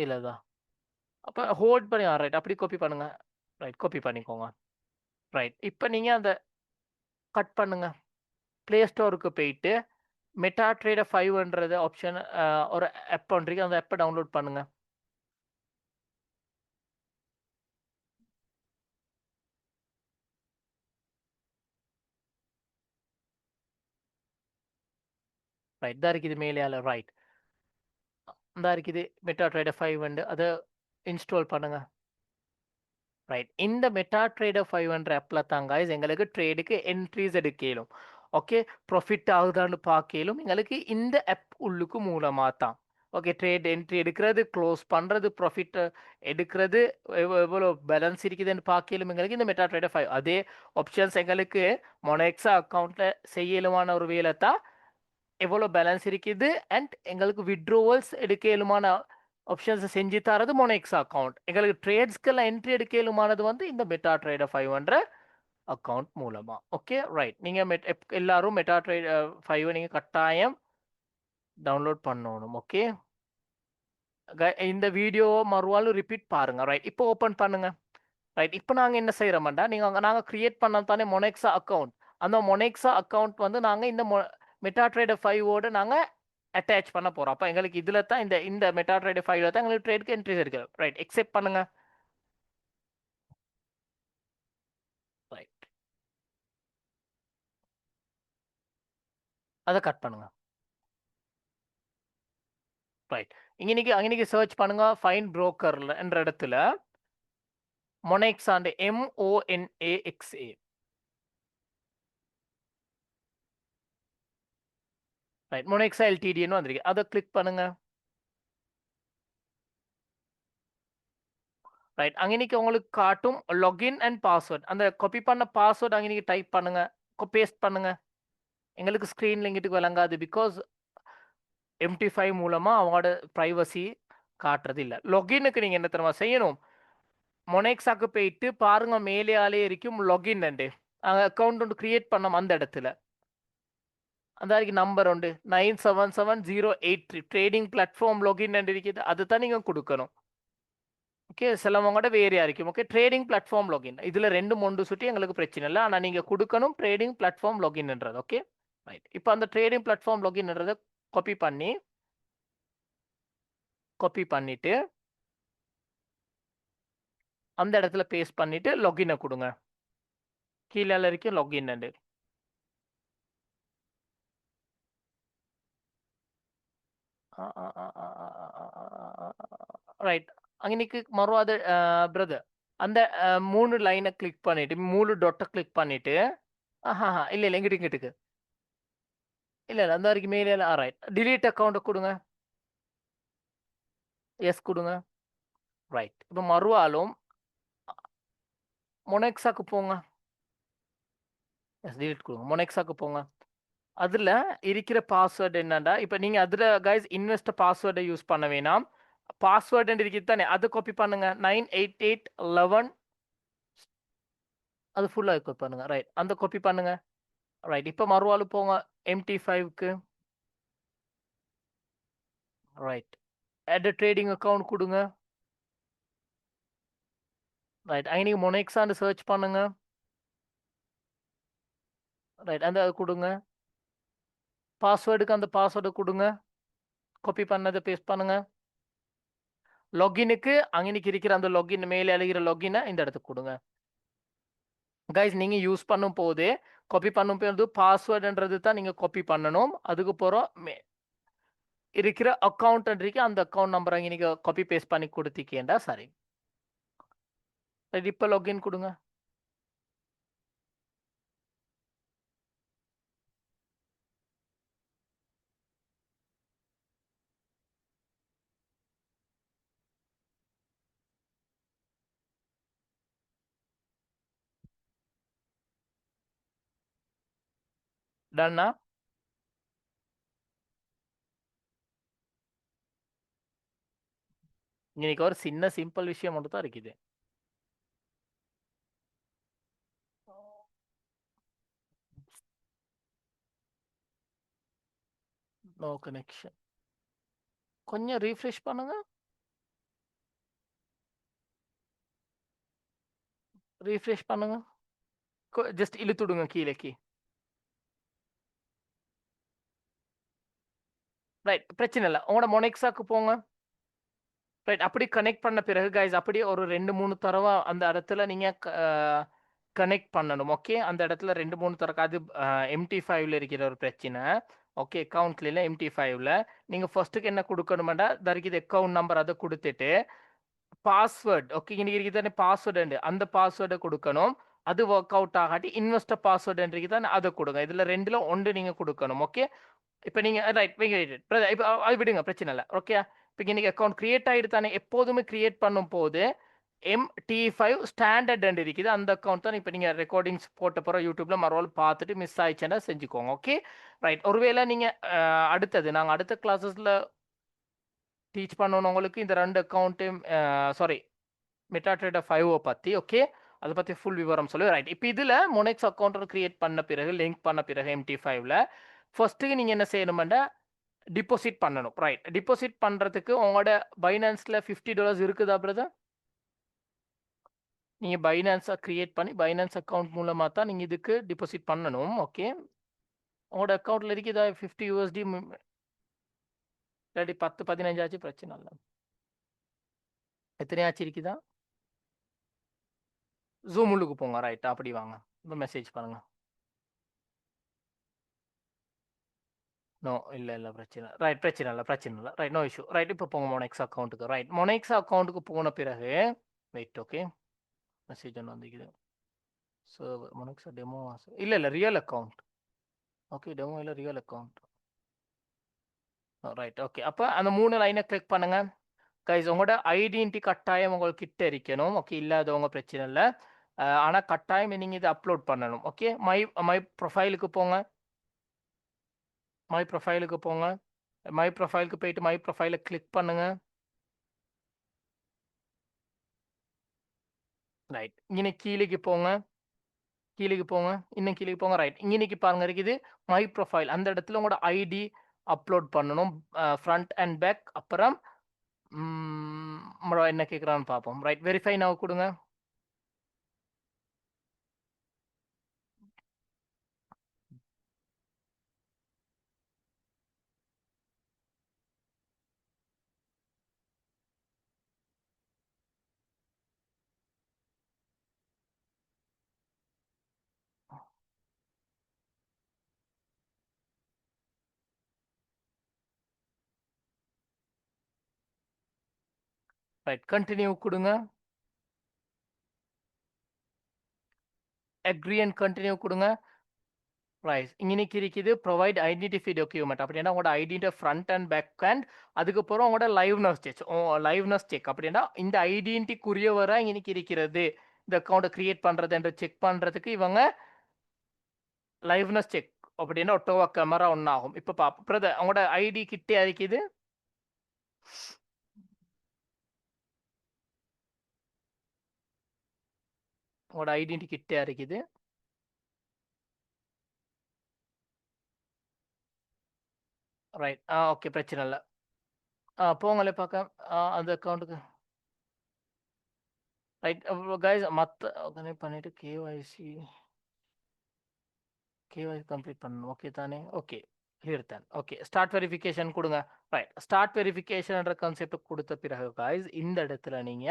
இல்லதான். அப்ப ஹோல்ட் பண்ணி ரைட் அப்படி காப்பி பண்ணுங்க. ரைட் காப்பி பண்ணிக்கோங்க. ரைட். இப்போ நீங்க அந்த கட் பண்ணுங்க. பிளே ஸ்டோருக்கு போயிட்டு மெட்டா ட்ரேடர் 5 ஆப்ஷன் ஒரு ஆப் பண்றீங்க. அந்த ஆப்பை டவுன்லோட் பண்ணுங்க. ரைட் தான் இருக்குது மேலே. ரைட். தான் இருக்குது மெட்டா ட்ரேடர் 5 அதை இன்ஸ்டால் பண்ணுங்க. ரைட். இந்த மெட்டா ட்ரேடர் 5 ஆப்ல தான் guys எங்களுக்கு ட்ரேடுக்கு என்ட்ரிஸ் எடுக்கலும். ஓகே ப்ராஃபிட் ஆகுதான்னு பார்க்கலும் எங்களுக்கு இந்த ஆப் உள்ளுக்கு மூலமாக தான். ஓகே ட்ரேட் என்ட்ரி எடுக்கிறது க்ளோஸ் பண்ணுறது ப்ராஃபிட் எடுக்கிறது எவ்வளோ பேலன்ஸ் இருக்குதுன்னு பார்க்கலும் எங்களுக்கு இந்த மெட்டா ட்ரேடர் 5 அதே ஆப்ஷன்ஸ் எங்களுக்கு மொனெக்ஸா அக்கௌண்ட்டில் செய்யலுமான ஒரு வேலை தான். எவ்வளோ பேலன்ஸ் இருக்குது அண்ட் எங்களுக்கு விட்ரோவல்ஸ் எடுக்கலுமான ஆப்ஷன்ஸ் செஞ்சு தரது மொனெக்ஸ் அக்கௌண்ட். எங்களுக்கு ட்ரேட்ஸ்க்கெல்லாம் என்ட்ரி எடுக்கலுமானது வந்து இந்த மெட்டா ட்ரேடர் 5 அக்கௌண்ட் மூலமா. Okay right. நீங்க எல்லாரும் மெட்டா ட்ரேடர் 5 நீங்க கட்டாயம் டவுன்லோட் பண்ணணும். ஓகே இந்த வீடியோ மறுவாலும் ரிப்பீட் பாருங்க. ரைட். இப்போ ஓப்பன் பண்ணுங்க. ரைட். இப்போ நாங்கள் என்ன செய்கிறோம்டா நாங்கள் கிரியேட் பண்ண தானே மொனெக்ஸா அக்கௌண்ட். அந்த மொனெக்ஸா அக்கௌண்ட் வந்து நாங்கள் இந்த மெட்டா ட்ரேடர் 5 நாங்கள் அட்டாச் பண்ண போகிறோம். அப்போ எங்களுக்கு இதில் தான் இந்த இந்த மெட்டா ட்ரேடர் 5 தான் எங்களுக்கு ட்ரேடுக்கு என்ட்ரிஸ் இருக்கு. ரைட். எக்ஸெப்ட் பண்ணுங்க. ரைட். அதை கட் பண்ணுங்க. ரைட். அங்கனைக்கு சர்ச் பண்ணுங்க ஃபைன் புரோக்கர்ல என்ற இடத்துல மொனெக்ஸா MONAXA. ரைட். மொனெக்ஸா LTDன்னு வந்திருக்கு. அதை கிளிக் பண்ணுங்க. ரைட். அங்கனைக்கு உங்களுக்கு காட்டும் லாகின் அண்ட் பாஸ்வேர்ட். அந்த காப்பி பண்ண பாஸ்வேர்ட் அங்கனைக்கு டைப் பண்ணுங்க. பேஸ்ட் பண்ணுங்க. எங்களுக்கு ஸ்க்ரீன்ல இங்கிட்டு விளங்காது பிகாஸ் MT5 மூலமா அவங்களோட ப்ரைவசி காட்டுறது இல்லை. லாகினுக்கு நீங்க என்ன தெரியுமா செய்யணும். மொனெக்ஸாக்கு போயிட்டு பாருங்க மேலேயாலே இருக்கும் லாகின் அண்டு அங்கே அக்கௌண்ட் ஒன்று கிரியேட் பண்ணோம். அந்த இடத்துல அந்த நம்பர் உண்டு 977 083 ட்ரேடிங் பிளாட்ஃபார்ம் லாகின் அண்ட் இருக்குது. அதுதான் நீங்க கொடுக்கணும். ஓகே சிலவங்கட வேறையா இருக்கும். ஓகே ட்ரேடிங் பிளாட்ஃபார்ம் லாகின் இதுல ரெண்டு மொண்டு சுட்டி எங்களுக்கு பிரச்சனை இல்லை. ஆனால் நீங்க கொடுக்கணும் ட்ரேடிங் பிளாட்ஃபார்ம் லாகின்ன்றது. Okay right. இப்போ அந்த ட்ரேடிங் பிளாட்ஃபார்ம் லாகின்ன்றதை காப்பி பண்ணிட்டு அந்த இடத்துல பேஸ்ட் பண்ணிட்டு லாகினை கொடுங்க. கீழே இருக்கும் லாகின் அண்டு. ரைட். அங்கனைக்கு மறுவாத பிரதர் அந்த 3 லைனை கிளிக் பண்ணிட்டு 3 டொட்டை கிளிக் பண்ணிட்டு இல்லை இல்லை இங்கிட்டுக்கு இல்லை இல்லை அந்த வரைக்கும் மேலே ரைட். டிலீட் அக்கௌண்ட்டை கொடுங்க. எஸ் கொடுங்க. ரைட். இப்போ மறுவாலும் மொனெக்ஸாக்கு போங்க. எஸ் டெலீட் கொடுங்க. மொனெக்ஸாக்கு போங்க. அதுல இருக்கிற பாஸ்வேர்ட் என்னடா, இப்போ நீங்க அதுல கைஸ் இன்வெஸ்ட் பாஸ்வேர்டை யூஸ் பண்ண வேணாம். பாஸ்வேர்டு இருக்குது தானே, அதை காப்பி பண்ணுங்க. 98811 அது ஃபுல்லாக காப்பி பண்ணுங்க. ரைட், அந்த காப்பி பண்ணுங்க. ரைட், இப்போ மறுவாலும் போங்க MT5க்கு. ரைட், add ட்ரேடிங் அக்கௌண்ட் கொடுங்க. ரைட், அங்கே நீங்கள் மொனெக்ஸான்னு சர்ச் பண்ணுங்க. ரைட், அந்த அது கொடுங்க. பாஸ்வேர்டுக்கு அந்த பாஸ்வேர்டை கொடுங்க. காப்பி பண்ணதை பேஸ்ட் பண்ணுங்க. லாகினுக்கு அங்கனைக்கு இருக்கிற அந்த லாகின் மேலே எழுகிற லாகினை இந்த இடத்துக்கு கொடுங்க. கைஸ் நீங்கள் யூஸ் பண்ணும் போது காப்பி பண்ணும் போது பாஸ்வேர்டுன்றது தான் நீங்கள் காப்பி பண்ணணும். அதுக்கு போகிறோம் இருக்கிற அக்கௌண்ட் இருக்கு, அந்த அக்கௌண்ட் நம்பர் அங்கே நீங்கள் காப்பி பேஸ்ட் பண்ணி கொடுத்திக்கேண்டா சரி. இப்போ லாகின் கொடுங்க. டன்னா? இன்னைக்கு ஒரு சின்ன சிம்பிள் விஷயம் மட்டும் தான் இருக்குது. No connection. கொஞ்சம் ரீஃப்ரெஷ் பண்ணுங்க. ரீஃப்ரெஷ் பண்ணுங்க. ஜஸ்ட் இழுத்துடுங்க கீழேக்கு. ரைட், பிரச்சனை இல்லை. உங்களோட மொனெக்ஸாக்கு போங்க. ரைட், அப்படி கனெக்ட் பண்ண பிறகு கைஸ் அப்படியே ஒரு 2-3 தடவை அந்த இடத்துல நீங்க கனெக்ட் பண்ணணும். ஓகே, அந்த இடத்துல 2-3 தடவை. அது MT5ல இருக்கிற ஒரு பிரச்சனை. ஓகே, அக்கௌண்ட்ல இல்லை MT5ல நீங்க ஃபர்ஸ்ட்டுக்கு என்ன கொடுக்கணுமாண்டா, தருக்கு அக்கௌண்ட் நம்பர் அதை கொடுத்துட்டு பாஸ்வேர்ட். ஓகே, இன்னைக்கு இருக்குது தானே பாஸ்வேர்டு, அந்த பாஸ்வேர்டை கொடுக்கணும். அது ஒர்க் அவுட் ஆகாட்டி இன்வெஸ்டர் பாஸ்வேர்டு தானே அதை கொடுங்க. இதுல ரெண்டுல ஒன்று நீங்க கொடுக்கணும். ஓகே, இப்போ நீங்க ரைட் இப்போ அது விடுங்க, பிரச்சனை இல்லை. ஓகே, இப்போ இன்னைக்கு அக்கௌண்ட் கிரியேட் ஆகிட்டு தானே. எப்போதுமே கிரியேட் பண்ணும் போது MT5 ஸ்டாண்டர்ட் இருக்குது, அந்த அக்கௌண்ட் தான் இப்போ நீங்கள் ரெக்கார்டிங்ஸ் போட்ட பிறகு யூடியூப்ல மறுபடியும் பார்த்துட்டு மிஸ் ஆயிடுச்சுன்னா செஞ்சுக்கோங்க. ஓகே ரைட், ஒருவேளை நீங்கள் அடுத்தது நாங்கள் அடுத்த கிளாஸஸில் டீச் பண்ணணும் உங்களுக்கு இந்த ரெண்டு அக்கௌண்ட்டையும், சாரி மெட்டாட்ரேடர் 5 பற்றி. ஓகே, அதை பற்றி ஃபுல் விவரம் சொல்லு. ரைட், இப்போ இதில் மொனெக்ஸ் அக்கௌண்ட் கிரியேட் பண்ண பிறகு லிங்க் பண்ண பிறகு MT5ல ஃபர்ஸ்ட்டுக்கு நீங்கள் என்ன செய்யணுமெண்டா டிபாசிட் பண்ணணும். ரைட், டிபாசிட் பண்ணுறதுக்கு உங்களோட பைனான்ஸில் $50 இருக்குதா பிரதர்? நீங்கள் பைனான்ஸை கிரியேட் பண்ணி பைனான்ஸ் அக்கௌண்ட் மூலமாக தான் நீங்கள் இதுக்கு டிபாசிட் பண்ணணும். ஓகே, உங்களோட அக்கௌண்ட்டில் இருக்குதா $50 இல்லாட்டி 10-15 ஆச்சு, பிரச்சனை இல்லை. எத்தனையாச்சு இருக்குதா? ஜூம் உள்ளுக்கு போங்க. ரைட், அப்படி வாங்க. இப்போ மெசேஜ் பண்ணுங்க. நோ, இல்லை இல்லை, பிரச்சனை. ரைட், பிரச்சனை இல்லை, பிரச்சனை இல்லை. Right, no issue. ரைட், இப்போ போங்க மொனெக்ஸ் அக்கௌண்ட்டுக்கு. ரைட், மொனெக்ஸ் அக்கௌண்ட்டுக்கு போன பிறகு வெயிட். ஓகே, மெசேஜ் ஒன்று வந்துக்குது. Server மொனெக்ஸா demo. இல்லை இல்லை, ரியல் அக்கௌண்ட். ஓகே, டெமோ இல்லை, ரியல் அக்கௌண்ட். Right, okay. அப்போ அந்த 3 லைனை கிளிக் பண்ணுங்க. கைஸ், உங்களோட ஐடென்டி கட்டாயம் உங்களுக்கு கிட்ட இருக்கணும். ஓகே, இல்லாதவங்க பிரச்சனை இல்லை. ஆனால் கட்டாயம் நீங்கள் இதை அப்லோட் பண்ணணும். ஓகே, மை ப்ரொஃபைலுக்கு போங்க. மை ப்ரொஃபைலுக்கு போங்க. மை ப்ரொஃபைலுக்கு போயிட்டு மை ப்ரொஃபைலை கிளிக் பண்ணுங்க. ரைட், இங்கே கீழேக்கு போங்க. கீழேக்கு போங்க, இன்னும் கீழே போங்க. ரைட், இன்னைக்கு பாருங்க இருக்குது மை ப்ரொஃபைல். அந்த இடத்துல உங்களோட ஐடி அப்லோட் பண்ணணும், ஃப்ரண்ட் அண்ட் பேக். அப்புறம் என்ன கேட்குறான்னு பார்ப்போம். ரைட், வெரிஃபை நவ் கொடுங்க. ரைட், கண்டினியூ கொடுங்க. அக்ரி அண்ட் கண்டினியூ கொடுங்க. ரைட். இன்னைக்கு இருக்குது ப்ரொவைட் ஐடென்டிஃபை டாக்குமெண்ட் அப்படின்னா உங்களோட ஐடியோட ஃப்ரண்ட் அண்ட் பேக் அண்ட் அதுக்கப்புறம் உங்களோட லைவ்னஸ் செக் லைவ்னஸ் செக் அப்படின்னா இந்த ஐடென்டிக்குரியவரா இன்னைக்கு இருக்கிறது இந்த அக்கௌண்ட்டை கிரியேட் பண்றது என்று செக் பண்றதுக்கு இவங்க லைவ்னஸ் செக் அப்படின்னா ஒட்டோவா கேமரா ஒன்னாகும். இப்போ பாப்போம் பிரதர் உங்களோட ஐடி கிட்டே இருக்குது. உங்களோட ஐடென்டி கிட்டே இருக்குது. ரைட். ஓகே பிரச்சனை இல்லை. போங்களே பார்க்க அந்த அக்கௌண்ட்டுக்கு. ரைட் கைஸ் மற்ற பண்ணிட்டு கேஒய்சி கம்ப்ளீட் பண்ணணும். ஓகே தானே? ஓகே கிளியர் தான். ஓகே ஸ்டார்ட் வெரிஃபிகேஷன் கொடுங்க. ரைட் ஸ்டார்ட் வெரிஃபிகேஷன்ன்ற கான்செப்ட் கொடுத்த பிறகு கைஸ் இந்த இடத்துல நீங்க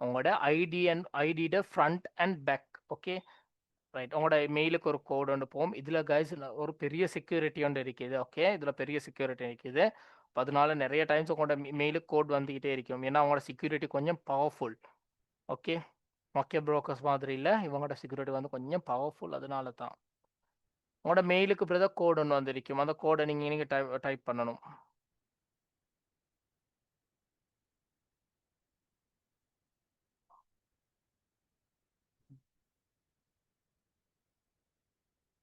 உங்களோட ஐடி அண்ட் ஐடியோட front and back okay right உங்களோட மெயிலுக்கு ஒரு கோடு ஒன்று போகும். இதில் கைஸ் ஒரு பெரிய செக்யூரிட்டி ஒன்று இருக்குது. ஓகே இதில் பெரிய செக்யூரிட்டி இருக்குது. அதனால நிறைய டைம்ஸ் உங்களோட மெயிலுக்கு கோட் வந்துக்கிட்டே இருக்கும். ஏன்னா அவங்களோட செக்யூரிட்டி கொஞ்சம் பவர்ஃபுல். ஓகே மொக்கே புரோக்கர்ஸ் மாதிரி இல்லை, இவங்களோட செக்யூரிட்டி வந்து கொஞ்சம் பவர்ஃபுல். அதனால தான் உங்களோட மெயிலுக்கு பிரதர் கோடு ஒன்று வந்திருக்கும். அந்த கோடை நீங்கள் டைப் பண்ணணும்.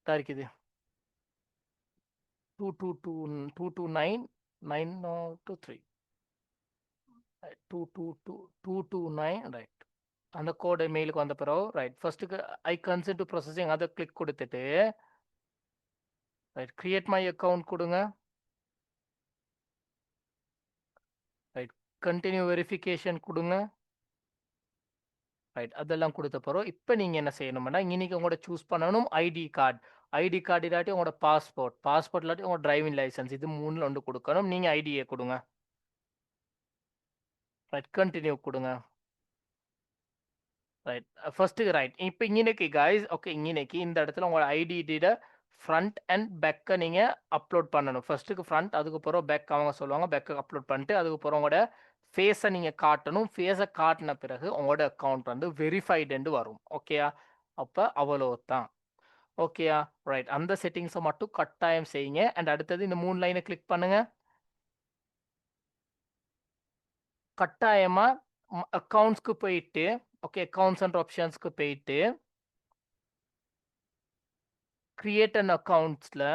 தான் இருக்குது 222 229 923 222 ரைட். அந்த கோடு மெயிலுக்கு வந்த பிறகு ரைட் ஃபர்ஸ்ட்டுக்கு ஐ கன்சென்ட் டு ப்ரொசஸிங் அதை கிளிக் கொடுத்துட்டு ரைட் கிரியேட் மை அக்கௌண்ட் கொடுங்க. ரைட் கண்டினியூ வெரிஃபிகேஷன் கொடுங்க. ரைட் அதெல்லாம் கொடுத்த பிறகு இப்போ நீங்கள் என்ன செய்யணும்னா இன்னைக்கு உங்களோட சூஸ் பண்ணணும் ஐடி கார்டு. ஐடி கார்டு இல்லாட்டி உங்களோட பாஸ்போர்ட் இல்லாட்டி உங்களோட டிரைவிங் லைசன்ஸ் இது மூணில் ஒன்று கொடுக்கணும். நீங்கள் ஐடியை கொடுங்க. ரைட் கண்டினியூ கொடுங்க. ரைட் ஃபர்ஸ்ட்டுக்கு ரைட் இப்போ இன்னைக்கு கைஸ் ஓகே இன்னைக்கு இந்த இடத்துல உங்களோட ஐடியோட ஃப்ரண்ட் அண்ட் பேக்கை நீங்கள் அப்லோட் பண்ணணும். ஃபர்ஸ்ட்டுக்கு ஃப்ரண்ட் அதுக்கப்புறம் பேக் அவங்க சொல்லுவாங்க. பேக்கை அப்லோட் பண்ணிட்டு அதுக்கப்புறம் உங்களோட ஃபேஸை நீங்கள் காட்டணும். ஃபேஸை காட்டின பிறகு உங்களோட அக்கௌண்ட் வந்து வெரிஃபைடுன்னு வரும். ஓகேயா? அப்போ அவ்வளோ தான். ஓகேயா? ரைட் அந்த செட்டிங்ஸை மட்டும் கட்டாயம் செய்யுங்க. அண்ட் அடுத்தது இந்த 3 லைனை கிளிக் பண்ணுங்க. கட்டாயமாக அக்கௌண்ட்ஸ்க்கு போயிட்டு ஓகே அக்கௌண்ட்ஸ் அண்ட் ஆப்ஷன்ஸ்க்கு போயிட்டு கிரியேட் அன் அக்கௌண்ட்ஸில்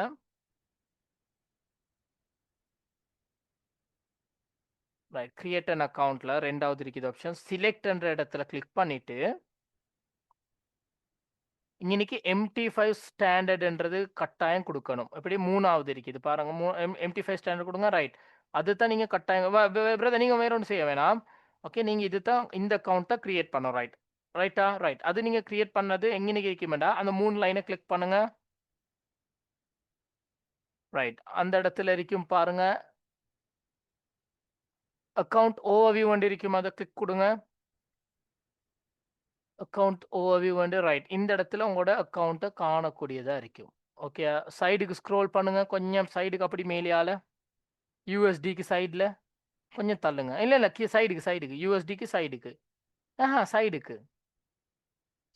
ரைட் கிரியேட் அன் அக்கௌண்ட்டில் ரெண்டாவது இருக்குது ஆப்ஷன் சிலெக்ட்ன்ற இடத்துல கிளிக் பண்ணிவிட்டு இன்னைக்கு MT5 ஸ்டாண்டர்ட்ன்றது கட்டாயம் கொடுக்கணும். இப்படி மூணாவது இருக்குது பாருங்க. MT5 ஸ்டாண்டர்ட் கொடுங்க. ரைட் அதுதான் நீங்கள் கட்டாயம் பிரதர் நீங்கள் வேற ஒன்று செய்ய வேணாம். ஓகே நீங்கள் இது தான் இந்த அக்கௌண்ட்டை கிரியேட் பண்ணணும். ரைட் ரைட்டா? ரைட் அது நீங்கள் கிரியேட் பண்ணது எங்கே இருக்குமெண்டா அந்த 3 லைனை கிளிக் பண்ணுங்க. ரைட் அந்த இடத்துல இருக்கும் பாருங்க அக்கௌண்ட் ஓவர்வியூ வந்து இருக்கும் அதை கிளிக் கொடுங்க. அக்கௌண்ட் ஓவர்வியூ வந்து ரைட் இந்த இடத்துல உங்களோட அக்கௌண்ட்டை காணக்கூடியதாக இருக்கும். ஓகே சைடுக்கு ஸ்க்ரோல் பண்ணுங்க. கொஞ்சம் சைடுக்கு அப்படி மேலேயால யூஎஸ்டிக்கு சைடில் கொஞ்சம் தள்ளுங்க. இல்லை இல்லை சைடுக்கு யூஎஸ்டிக்கு சைடுக்கு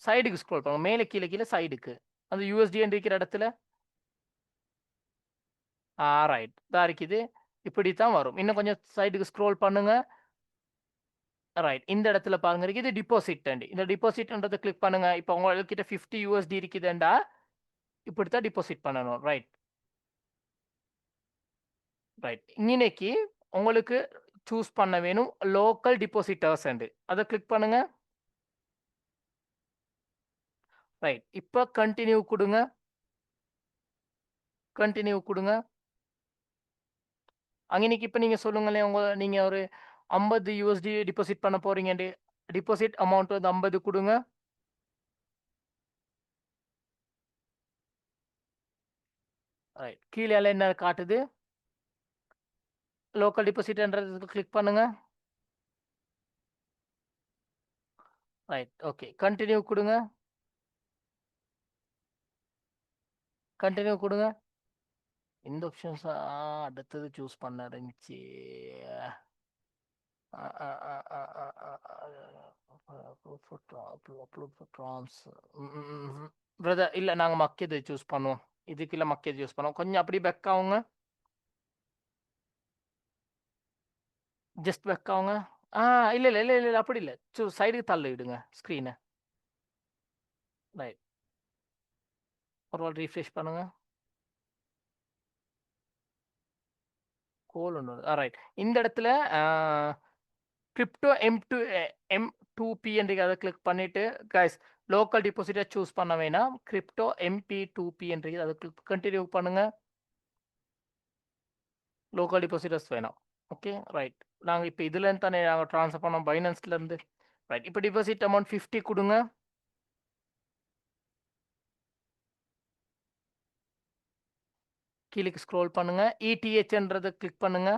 சைடுக்கு ஸ்க்ரோல் பண்ணுங்க. மேலே கீழே கீழே சைடுக்கு அந்த யூஎஸ்டி இருக்கிற இடத்துல ரைட் தான் இருக்குது. இப்படி தான் வரும். இன்னும் கொஞ்சம் சைடுக்கு ஸ்க்ரோல் பண்ணுங்க. ரைட் இந்த இடத்துல பாருங்க இருக்குது டிபாசிட். இந்த டிபாசிட்ன்றதை கிளிக் பண்ணுங்க. இப்போ உங்ககிட்ட 50 USD இருக்குதுண்டா இப்படித்தான் டிபாசிட் பண்ணணும். ரைட் ரைட் இன்னைக்கு உங்களுக்கு சூஸ் பண்ண வேணும் லோக்கல் டிபாசிட்டர்ஸ் அதை கிளிக் பண்ணுங்க. ரைட் இப்போ கண்டினியூ கொடுங்க. அங்கனைக்கு இப்போ நீங்கள் சொல்லுங்களேன் நீங்கள் ஒரு 50 USD டிபாசிட் பண்ண போறீங்க. டிபாசிட் அமௌண்ட் வந்து 50 கொடுங்க. ரைட் கீழே என்ன காட்டுது லோக்கல் டிபாசிட்ன்றது கிளிக் பண்ணுங்க. ரைட் ஓகே கண்டினியூ கொடுங்க. இந்த ஆப்ஷன்ஸ் அடுத்தது சூஸ் பண்ண இருந்துச்சு. பிரதர் இல்லை நாங்கள் மக்கியது சூஸ் பண்ணுவோம். இதுக்குள்ள மக்கேஜ் யூஸ் பண்ணுவோம். கொஞ்சம் அப்படி பேக் ஆகுங்க. ஜஸ்ட் பேக் ஆகுங்க. இல்ல, இல்ல, இல்ல, இல்ல, இல்ல, அப்படி இல்ல. சைடுக்கு தள்ளிடுங்க ஸ்க்ரீனை. ரைட். ஒரு வாட்டி ரீஃப்ரெஷ் பண்ணுங்க. கோல் ஒன்று ரைட். இந்த இடத்துல கிரிப்டோ M2P என்று அதை கிளிக் பண்ணிட்டு கைஸ் லோக்கல் டிபாசிட்டை சூஸ் பண்ண வேணாம். கிரிப்டோ MP2P என்று அதை கிளிக் கண்டினியூ பண்ணுங்க. லோக்கல் டிபாசிட்டர்ஸ் வேணாம். Okay right. நாங்கள் இப்போ இதுலேருந்து தானே நாங்கள் ட்ரான்ஸ்ஃபர் பண்ணோம் பைனான்ஸ்லேருந்து. ரைட். இப்போ டிபாசிட் அமௌண்ட் 50 கொடுங்க. கீழே ஸ்க்ரோல் பண்ணுங்க. ETHன்றதை கிளிக் பண்ணுங்க.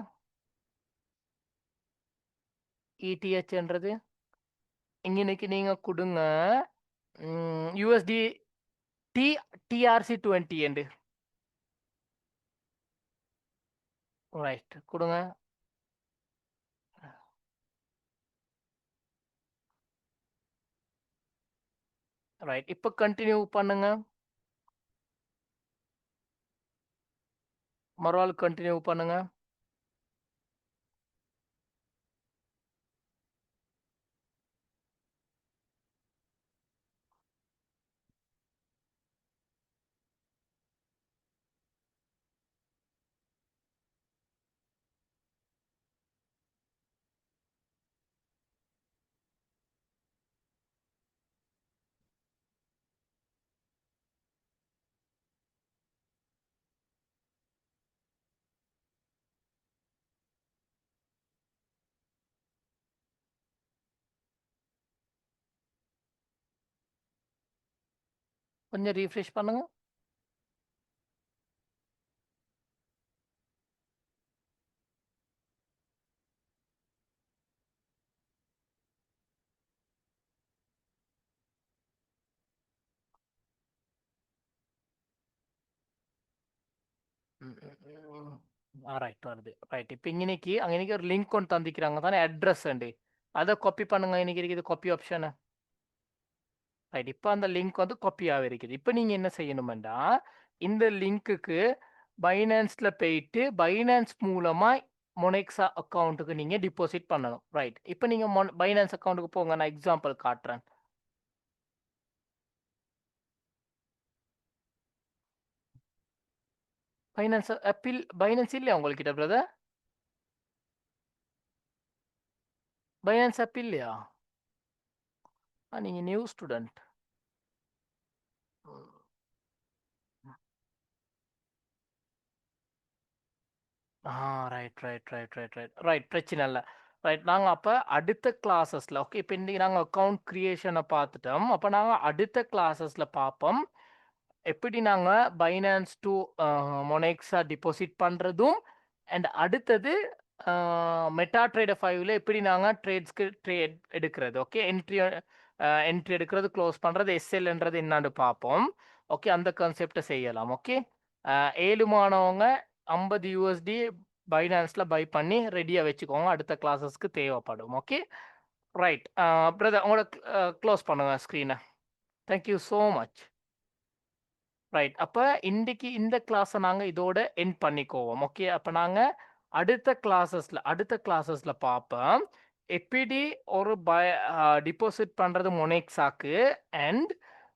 ETHன்றது இன்னைக்கு நீங்கள் கொடுங்க. USD TRC20 என்று ரைட் கொடுங்க. ரைட். இப்போ கண்டினியூ பண்ணுங்க. மறுவாள் கண்டினியூ பண்ணுங்க. கொஞ்சம் ரீஃப்ரெஷ் பண்ணுங்க. ரைட் வருது. ரைட். இப்போ இன்னைக்கு ஒரு லிங்க் ஒன்று தந்திக்கிறாங்க தானே அட்ரஸ் அண்டு அதை காப்பி பண்ணுங்க. இன்னைக்கு இருக்குது காப்பி ஆப்ஷனு. ரைட். இப்போ அந்த லிங்க் வந்து காப்பியாக இருக்குது. இப்போ நீங்கள் என்ன செய்யணுமெண்டா இந்த லிங்க்குக்கு பைனான்ஸில் போயிட்டு பைனான்ஸ் மூலமாக மொனெக்ஸா அக்கௌண்ட்டுக்கு நீங்கள் டிபாசிட் பண்ணணும். ரைட். இப்போ நீங்கள் பைனான்ஸ் அக்கௌண்ட்டுக்கு போங்க. நான் எக்ஸாம்பிள் காட்டுறேன். பைனான்ஸ் இல்லையா உங்கள்கிட்ட பிரதர்? பைனான்ஸ் ஆப் இல்லையா? நீங்கள் new student. Right, right, right, right, right, right. பிரச்சனை இல்லை. ரைட். நாங்கள் அப்போ அடுத்த கிளாஸஸில் ஓகே இப்போ இன்றைக்கி நாங்கள் அக்கௌண்ட் க்ரியேஷனை பார்த்துட்டோம். அப்போ நாங்கள் அடுத்த கிளாஸஸில் பார்ப்போம் எப்படி நாங்கள் பைனான்ஸ் டு மொனெக்ஸா டிபாசிட் பண்ணுறதும் அண்ட் அடுத்தது மெட்டா ட்ரேடர் 5ல எப்படி நாங்கள் ட்ரேட்ஸ்க்கு ட்ரேட் எடுக்கிறது. ஓகே என்ட்ரி எடுக்கிறது க்ளோஸ் பண்ணுறது எஸ்எல்ன்றது என்னான்னு பார்ப்போம். ஓகே அந்த கான்செப்டை செய்யலாம். ஓகே 7 மாணவங்க 50 USD பைனான்ஸில் பை பண்ணி ரெடியாக வச்சுக்கோங்க. அடுத்த கிளாஸஸ்க்கு தேவைப்படும். Okay right. பிரதர் உங்களோட க்ளோஸ் பண்ணுங்கள் ஸ்க்ரீனை. Thank you so much. ரைட். அப்போ இன்றைக்கி இந்த கிளாஸை நாங்கள் இதோட எண்ட் பண்ணிக்குவோம். ஓகே அப்போ நாங்கள் அடுத்த கிளாஸஸில் பார்ப்போம் எப்படி ஒரு டிபாசிட் பண்ணுறது மொனெக்ஸாக்கு அண்ட்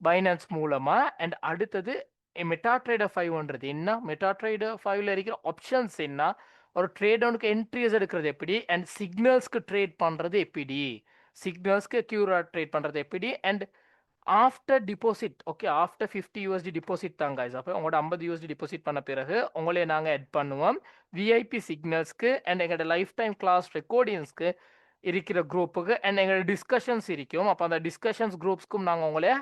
பைனான்ஸ் மூலமாக அண்ட் அடுத்தது மெட்டா ட்ரேடர் 5ன்றது என்ன, மெட்டா ட்ரேடர் 5ல இருக்கிற ஆப்ஷன்ஸ் என்ன, ஒரு ட்ரேடவுனுக்கு என்ட்ரிஸ் எடுக்கிறது எப்படி அண்ட் சிக்னல்ஸ்க்கு ட்ரேட் பண்ணுறது எப்படி, சிக்னல்ஸ்க்கு கியூரா ட்ரேட் பண்ணுறது எப்படி and after deposit okay after 50 USD deposit தான் guys. அப்போ உங்களோட 50 USD டிபாசிட் பண்ண பிறகு உங்களே நாங்கள் ஆட் பண்ணுவோம் விஐபி சிக்னல்ஸ்க்கு அண்ட் எங்களோட லைஃப் டைம் கிளாஸ் ரெக்கார்டிங்ஸ்க்கு இருக்கிற குரூப்புக்கு அண்ட் எங்களோட டிஸ்கஷன்ஸ் இருக்கும். அப்போ அந்த டிஸ்கஷன்ஸ் குரூப்ஸ்க்கும் நாங்கள் உங்களே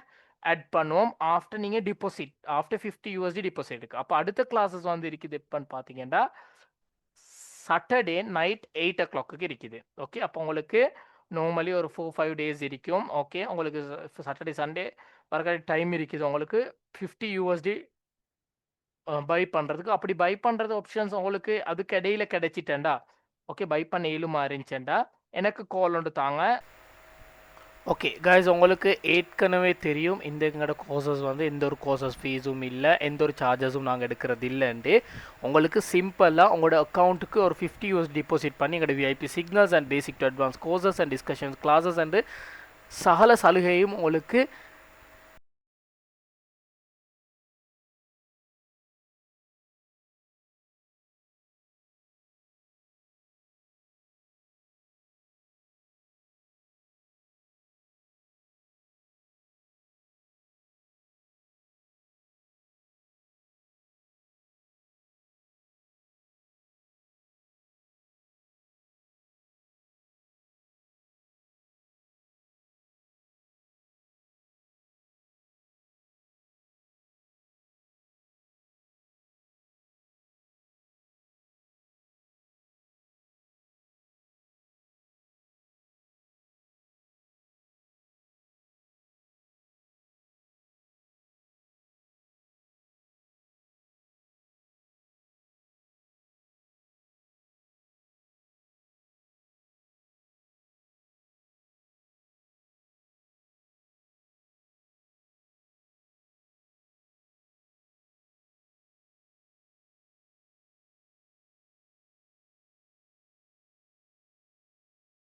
ஆட் பண்ணுவோம் ஆஃப்டர் நீங்கள் டிபாசிட் ஆஃப்டர் 50 USD டிபாசிட்டுக்கு. அப்போ அடுத்த கிளாஸஸ் வந்து இருக்குது எப்போன்னு பார்த்தீங்கன்னா சாட்டர்டே நைட் 8 o'clock இருக்குது. ஓகே அப்போ உங்களுக்கு நார்மலி ஒரு 4-5 days இருக்கும். ஓகே உங்களுக்கு சாட்டர்டே சண்டே வர டைம் இருக்குது உங்களுக்கு 50 USD பை பண்ணுறதுக்கு. அப்படி பை பண்ணுறது ஆப்ஷன்ஸ் உங்களுக்கு அதுக்கு இடையில கிடைச்சிட்டேன்டா ஓகே பை பண்ண இயலுமா இருந்துச்சேன்டா எனக்கு கால் ஒன்று தாங்க. ஓகே கைஸ், உங்களுக்கு ஏற்கனவே தெரியும் இந்த எங்களோட கோர்சஸ் வந்து எந்த ஒரு கோர்சஸ் ஃபீஸும் இல்லை, எந்த ஒரு சார்ஜஸும் நாங்கள் எடுக்கிறது இல்லைன்ட்டு. உங்களுக்கு சிம்பிளாக உங்களோட அக்கௌண்ட்டுக்கு ஒரு $50 டிபாசிட் பண்ணி எங்களோட VIP signals and basic to advance courses and discussions classes and சகல சலுகையும் உங்களுக்கு